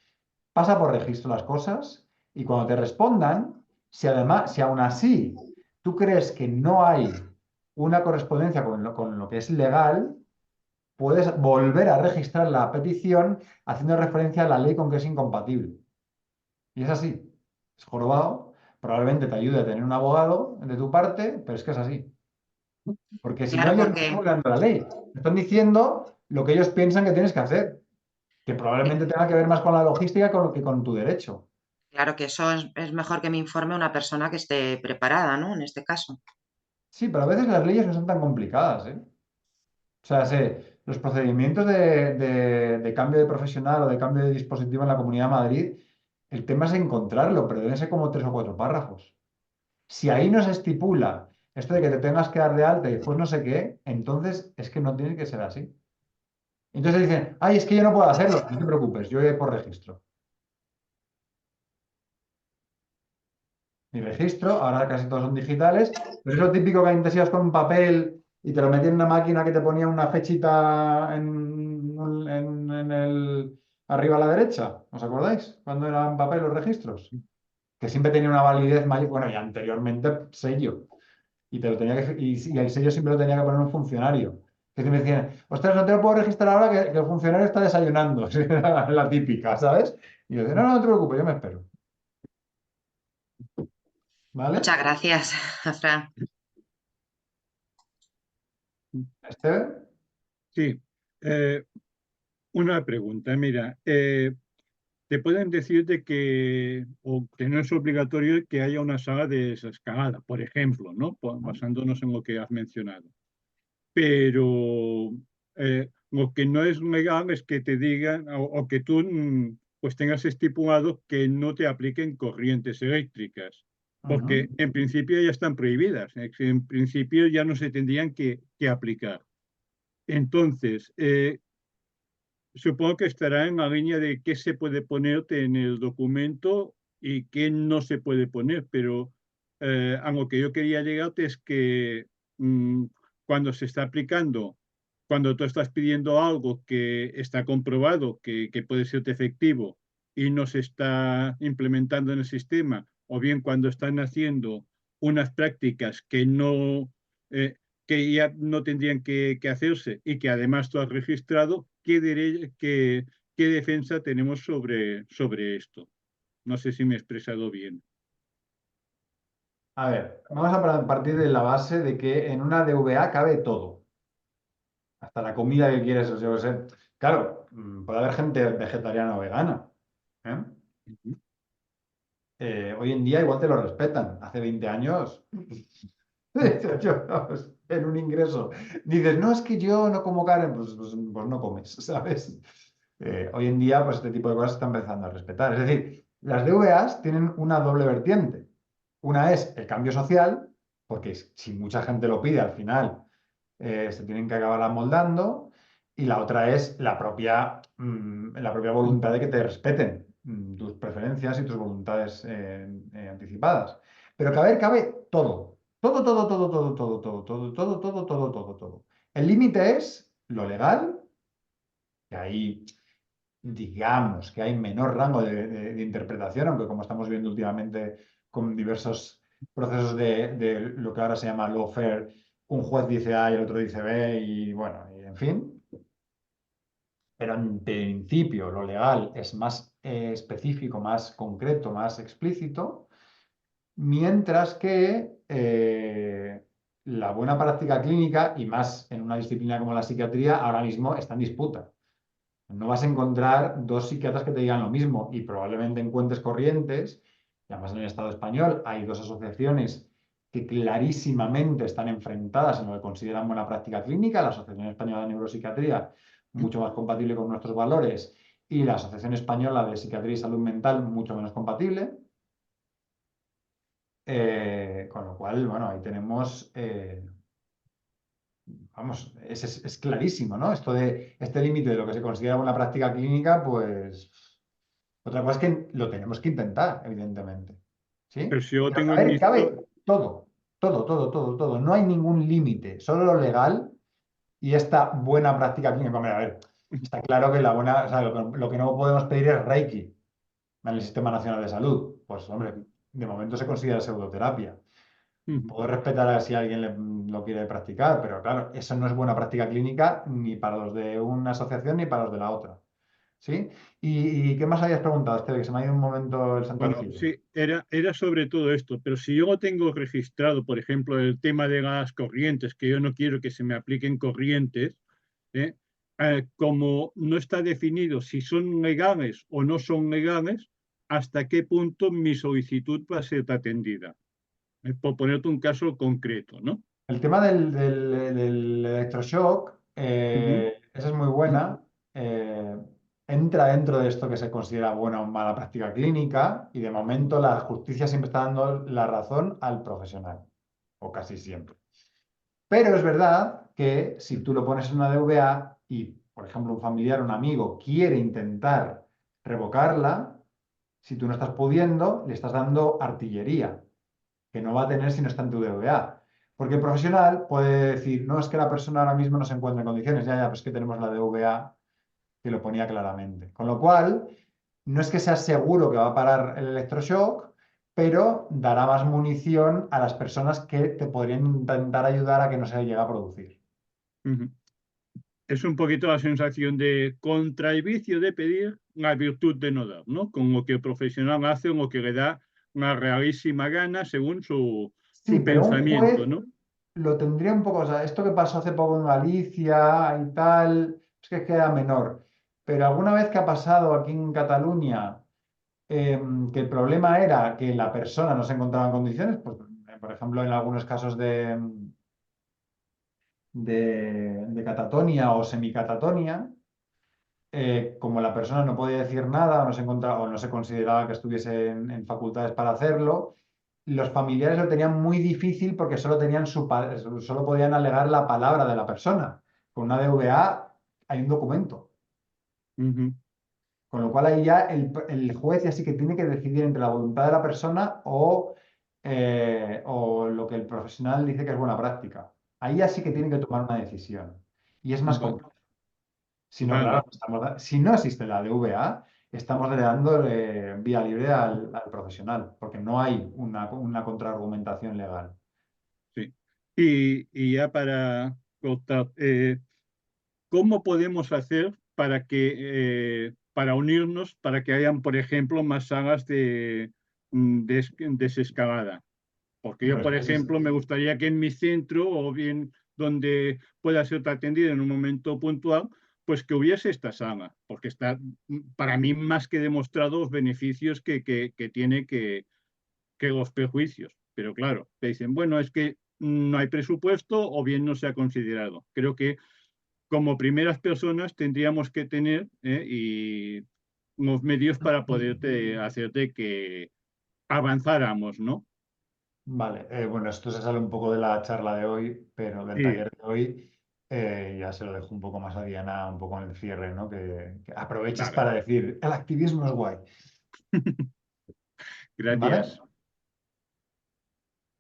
A: Pasa por registro las cosas y cuando te respondan, si aún así tú crees que no hay una correspondencia con lo que es legal, puedes volver a registrar la petición haciendo referencia a la ley con que es incompatible. Y es así. Es jorobado. Probablemente te ayude a tener un abogado de tu parte, pero es que es así. Porque si no,
C: Claro,
A: ellos no están
C: porque
A: vulnerando la ley. Están diciendo lo que ellos piensan que tienes que hacer, que probablemente tenga que ver más con la logística que con tu derecho.
C: claro que eso es mejor que me informe una persona que esté preparada, ¿no? En este caso.
A: Sí, pero a veces las leyes no son tan complicadas, ¿eh? O sea, los procedimientos de cambio de profesional o de cambio de dispositivo en la Comunidad de Madrid, el tema es encontrarlo, pero deben ser como 3 o 4 párrafos. Si ahí no se estipula esto de que te tengas que dar de alta y después no sé qué, entonces es que no tiene que ser así. Entonces dicen, ay, es que yo no puedo hacerlo. No te preocupes, yo voy por registro. Mi registro, ahora casi todos son digitales, pero es lo típico que antes ibas con un papel y te lo metían en una máquina que te ponía una fechita arriba a la derecha. ¿Os acordáis? Cuando eran papel los registros. Que siempre tenía una validez mayor, bueno, y anteriormente sello. Y, te lo tenía y el sello siempre lo tenía que poner un funcionario. Que siempre decían, ostras, no te lo puedo registrar ahora que el funcionario está desayunando. Era la típica, ¿sabes? Y yo decía, no, no, no te preocupes, yo me espero. ¿Vale?
C: Muchas gracias, Fran.
A: Esther.
D: Sí, eh, una pregunta. Mira, te pueden decir de que, o que no es obligatorio que haya una sala de desescalada, por ejemplo, ¿no? Basándonos en lo que has mencionado. Pero lo que no es legal es que te digan o que tú pues tengas estipulado que no te apliquen corrientes eléctricas, porque
A: Ujú.
D: en principio ya están prohibidas, en principio ya no se tendrían que aplicar. Entonces, supongo que estará en la línea de qué se puede ponerte en el documento y qué no se puede poner, pero a lo que yo quería llegarte es que mm, cuando se está aplicando, cuando tú estás pidiendo algo que está comprobado que puede ser efectivo y no se está implementando en el sistema, o bien cuando están haciendo unas prácticas que no, que ya no tendrían que hacerse y que además tú has registrado, ¿qué defensa tenemos sobre esto? No sé si me he expresado bien.
A: A ver, vamos a partir de la base de que en una DVA cabe todo, hasta la comida que quieres, o sea, claro, puede haber gente vegetariana o vegana, ¿eh?
D: Ujú.
A: Hoy en día igual te lo respetan. Hace 20 años, vamos, en un ingreso, dices, no, es que yo no como carne, pues no comes, ¿sabes? Hoy en día, pues este tipo de cosas se está empezando a respetar. Es decir, las DVAs tienen una doble vertiente. Una es el cambio social, porque si mucha gente lo pide, al final se tienen que acabar amoldando. Y la otra es la propia voluntad de que te respeten tus preferencias y tus voluntades anticipadas. Pero cabe todo. Todo, todo, todo, todo, todo, todo, todo, todo, todo, todo, todo, todo. El límite es lo legal, que ahí digamos que hay menor rango de interpretación, aunque como estamos viendo últimamente con diversos procesos de lo que ahora se llama lawfare, un juez dice A y el otro dice B, y bueno, y en fin. Pero en principio lo legal es más específico, más concreto, más explícito, mientras que la buena práctica clínica, y más en una disciplina como la psiquiatría, ahora mismo está en disputa. No vas a encontrar dos psiquiatras que te digan lo mismo y probablemente encuentres corrientes, y además en el Estado español hay dos asociaciones que clarísimamente están enfrentadas en lo que consideran buena práctica clínica, la Asociación Española de Neuropsiquiatría, mucho más compatible con nuestros valores, y la Asociación Española de Psiquiatría y Salud Mental, mucho menos compatible. Con lo cual, bueno, ahí tenemos, vamos, es clarísimo, ¿no? Esto de este límite de lo que se considera buena práctica clínica, pues otra cosa es que lo tenemos que intentar, evidentemente.
D: Pero
A: ¿Sí?
D: si yo
A: Pero
D: tengo en mis...
A: cabe todo, todo, todo, todo, todo. No hay ningún límite, solo lo legal y esta buena práctica clínica. Hombre, a ver, está claro que la buena, o sea, lo que no podemos pedir es Reiki en el Sistema Nacional de Salud. Pues, hombre, de momento se considera pseudoterapia. Puedo respetar a si alguien lo quiere practicar, pero claro, eso no es buena práctica clínica ni para los de una asociación ni para los de la otra. ¿Sí? ¿Y qué más habías preguntado, Esther? Que se me ha ido un momento el santo al
D: Bueno,
A: cielo.
D: sí, era sobre todo esto, pero si yo no tengo registrado, por ejemplo, el tema de las corrientes, que yo no quiero que se me apliquen corrientes, ¿eh? Como no está definido si son legales o no son legales, hasta qué punto mi solicitud va a ser atendida. Por ponerte un caso concreto, ¿no?
A: El tema del electroshock,
D: Ujú,
A: esa es muy buena. Entra dentro de esto que se considera buena o mala práctica clínica y de momento la justicia siempre está dando la razón al profesional, o casi siempre. Pero es verdad que si tú lo pones en una DVA y, por ejemplo, un familiar, un amigo quiere intentar revocarla, si tú no estás pudiendo, le estás dando artillería que no va a tener si no está en tu DVA. Porque el profesional puede decir, no, es que la persona ahora mismo no se encuentra en condiciones, ya, pues que tenemos la DVA que lo ponía claramente. Con lo cual, no es que sea seguro que va a parar el electroshock, pero dará más munición a las personas que te podrían intentar ayudar a que no se llegue a producir.
D: ujú. Es un poquito la sensación de contra el vicio de pedir, la virtud de no dar, ¿no? Con lo que el profesional hace o lo que le da una realísima gana según
A: Sí,
D: su
A: pero un
D: pensamiento,
A: juez
D: ¿no?
A: lo tendría un poco, o sea, esto que pasó hace poco en Galicia y tal, es que queda menor. Pero alguna vez que ha pasado aquí en Cataluña, que el problema era que la persona no se encontraba en condiciones, pues, por ejemplo, en algunos casos de catatonia o semicatatonia, como la persona no podía decir nada o no se encontraba, o no se consideraba que estuviese en facultades para hacerlo, los familiares lo tenían muy difícil porque solo tenían solo podían alegar la palabra de la persona. Con una DVA hay un documento.
D: Ujú,
A: Con lo cual ahí ya el juez ya sí que tiene que decidir entre la voluntad de la persona o lo que el profesional dice que es buena práctica. Ahí ya sí que tiene que tomar una decisión. Y es más
D: va-
A: complejo. Si no, claro,
D: vale,
A: si no existe la DVA, estamos dando vía libre al profesional, porque no hay una contraargumentación legal.
D: sí. Y ya para cortar, ¿cómo podemos hacer para para unirnos, para que hayan, por ejemplo, más salas de desescalada? Porque yo,
A: Bueno,
D: por
A: eso es-
D: ejemplo, me gustaría que en mi centro o bien donde pueda ser atendido en un momento puntual, pues que hubiese esta sala, porque está para mí más que demostrado los beneficios que tiene que los prejuicios. Pero claro, te dicen, bueno, es que no hay presupuesto o bien no se ha considerado. Creo que como primeras personas tendríamos que tener y los medios para poder hacerte que avanzáramos, ¿no?
A: Vale, bueno, esto se sale un poco de la charla de hoy, pero del
D: Sí,
A: taller de hoy ya se lo dejo un poco más a Diana, un poco en el cierre, ¿no? Que aproveches
D: claro.
A: para decir, el activismo es guay, ¿vale?
D: Gracias.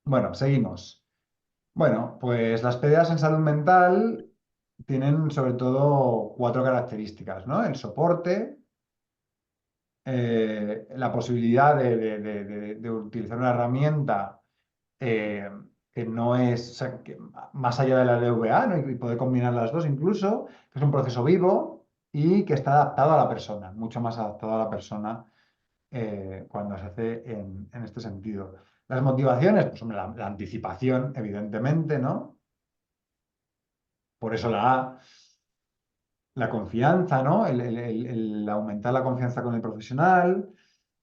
A: Bueno, seguimos. Bueno, pues las pérdidas en salud mental tienen sobre todo cuatro características, ¿no? El soporte, la posibilidad de utilizar una herramienta eh, que no es, o sea, más allá de la DVA, ¿no? Y poder combinar las dos incluso, que es un proceso vivo y que está adaptado a la persona, mucho más adaptado a la persona cuando se hace en este sentido. Las motivaciones, pues hombre, la anticipación, evidentemente, ¿no? Por eso la A. La confianza, ¿no? El aumentar la confianza con el profesional,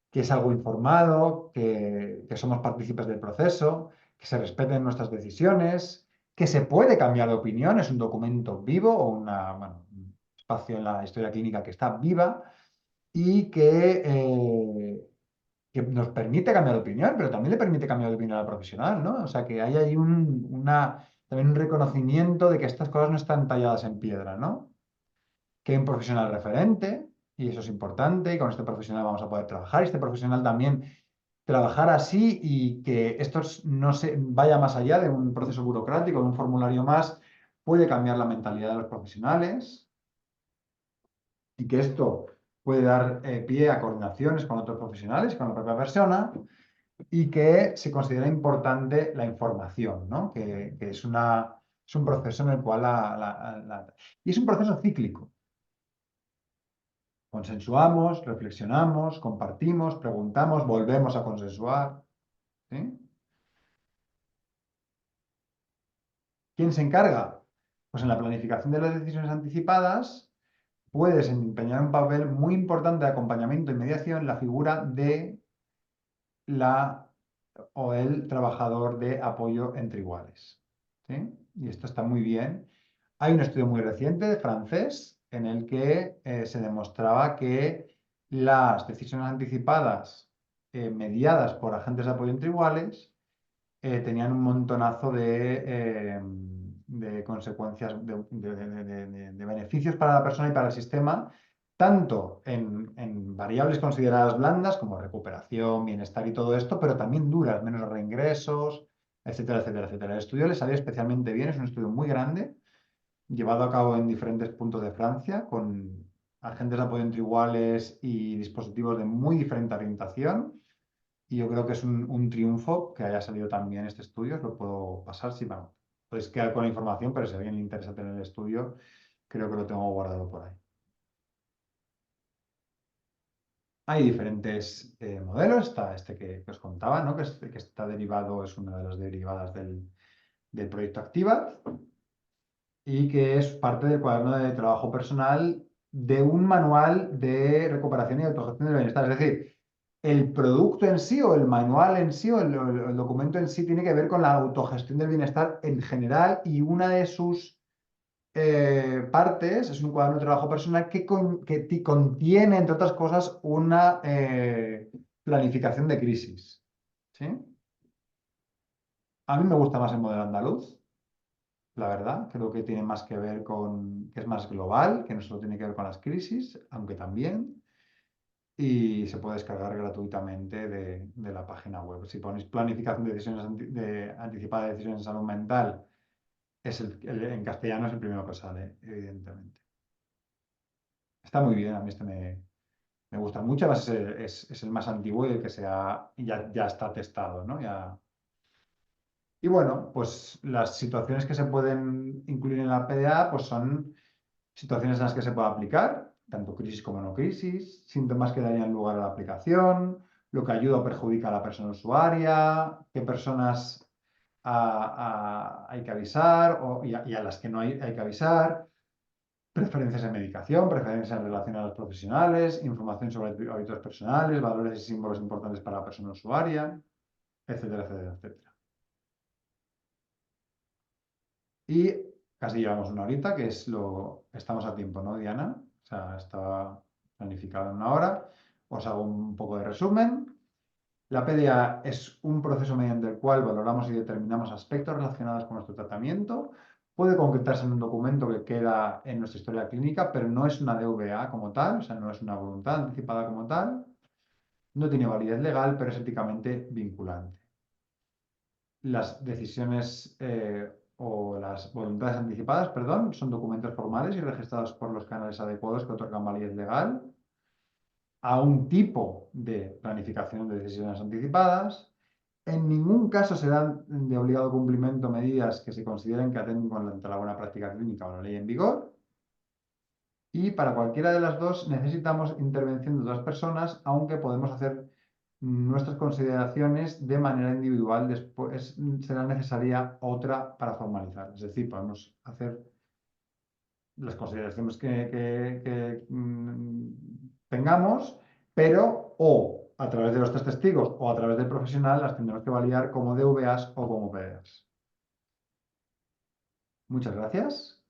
A: que es algo informado, que somos partícipes del proceso, que se respeten nuestras decisiones, que se puede cambiar de opinión, es un documento vivo o bueno, un espacio en la historia clínica que está viva y que nos permite cambiar de opinión, pero también le permite cambiar de opinión al profesional, ¿no? O sea, que hay ahí también un reconocimiento de que estas cosas no están talladas en piedra, ¿no? Que hay un profesional referente, y eso es importante, y con este profesional vamos a poder trabajar, y este profesional también trabajar así y que esto no se vaya más allá de un proceso burocrático, de un formulario más, puede cambiar la mentalidad de los profesionales y que esto puede dar pie a coordinaciones con otros profesionales, con la propia persona, y que se considera importante la información, ¿no? Que es un proceso en el cual y es un proceso cíclico. Consensuamos, reflexionamos, compartimos, preguntamos, volvemos a consensuar. ¿Sí? ¿Quién se encarga? Pues en la planificación de las decisiones anticipadas puede desempeñar un papel muy importante de acompañamiento y mediación la figura de la o el trabajador de apoyo entre iguales. ¿Sí? Y esto está muy bien. Hay un estudio muy reciente francés en el que se demostraba que las decisiones anticipadas mediadas por agentes de apoyo entre iguales tenían un montonazo de consecuencias, de beneficios para la persona y para el sistema, tanto en variables consideradas blandas como recuperación, bienestar y todo esto, pero también duras, menos reingresos, etcétera, etcétera, etcétera. El estudio le salió especialmente bien, es un estudio muy grande, llevado a cabo en diferentes puntos de Francia, con agentes de apoyo entre iguales y dispositivos de muy diferente orientación. Y yo creo que es un triunfo que haya salido también este estudio. Os lo puedo pasar si bueno, podéis quedar con la información, pero si a alguien le interesa tener el estudio, creo que lo tengo guardado por ahí. Hay diferentes modelos. Está este que os contaba, ¿no? Que está derivado, es una de las derivadas del proyecto Activat y que es parte del cuaderno de trabajo personal de un manual de recuperación y autogestión del bienestar. Es decir, el producto en sí o el manual en sí o el documento en sí tiene que ver con la autogestión del bienestar en general y una de sus partes es un cuaderno de trabajo personal que contiene, entre otras cosas, una planificación de crisis. ¿Sí? A mí me gusta más el modelo andaluz, la verdad. Creo que tiene más que ver que es más global, que no solo tiene que ver con las crisis, aunque también. Y se puede descargar gratuitamente de la página web. Si ponéis planificación de decisiones anticipada de decisiones en salud mental, en castellano es el primero que sale, evidentemente. Está muy bien, a mí me gusta mucho, además es el más antiguo y el que ya está testado, ¿no? Y bueno, pues las situaciones que se pueden incluir en la PDA pues son situaciones en las que se puede aplicar, tanto crisis como no crisis, síntomas que darían lugar a la aplicación, lo que ayuda o perjudica a la persona usuaria, qué personas hay que avisar y a las que no hay que avisar, preferencias en medicación, preferencias en relación a los profesionales, información sobre hábitos personales, valores y símbolos importantes para la persona usuaria, etcétera, etcétera, etcétera. Y casi llevamos una horita, estamos a tiempo, ¿no, Diana? O sea, estaba planificado en una hora. Os hago un poco de resumen. La PDA es un proceso mediante el cual valoramos y determinamos aspectos relacionados con nuestro tratamiento. Puede concretarse en un documento que queda en nuestra historia clínica, pero no es una DVA como tal, o sea, no es una voluntad anticipada como tal. No tiene validez legal, pero es éticamente vinculante. Las decisiones o las voluntades anticipadas, perdón, son documentos formales y registrados por los canales adecuados que otorgan validez legal a un tipo de planificación de decisiones anticipadas. En ningún caso serán de obligado cumplimiento medidas que se consideren que atenten contra la buena práctica clínica o la ley en vigor. Y para cualquiera de las dos necesitamos intervención de otras personas, aunque podemos hacer nuestras consideraciones de manera individual. Después será necesaria otra para formalizar. Es decir, podemos hacer las consideraciones que tengamos, pero o a través de los tres testigos o a través del profesional las tendremos que validar como DVAs o como PDAs. Muchas gracias.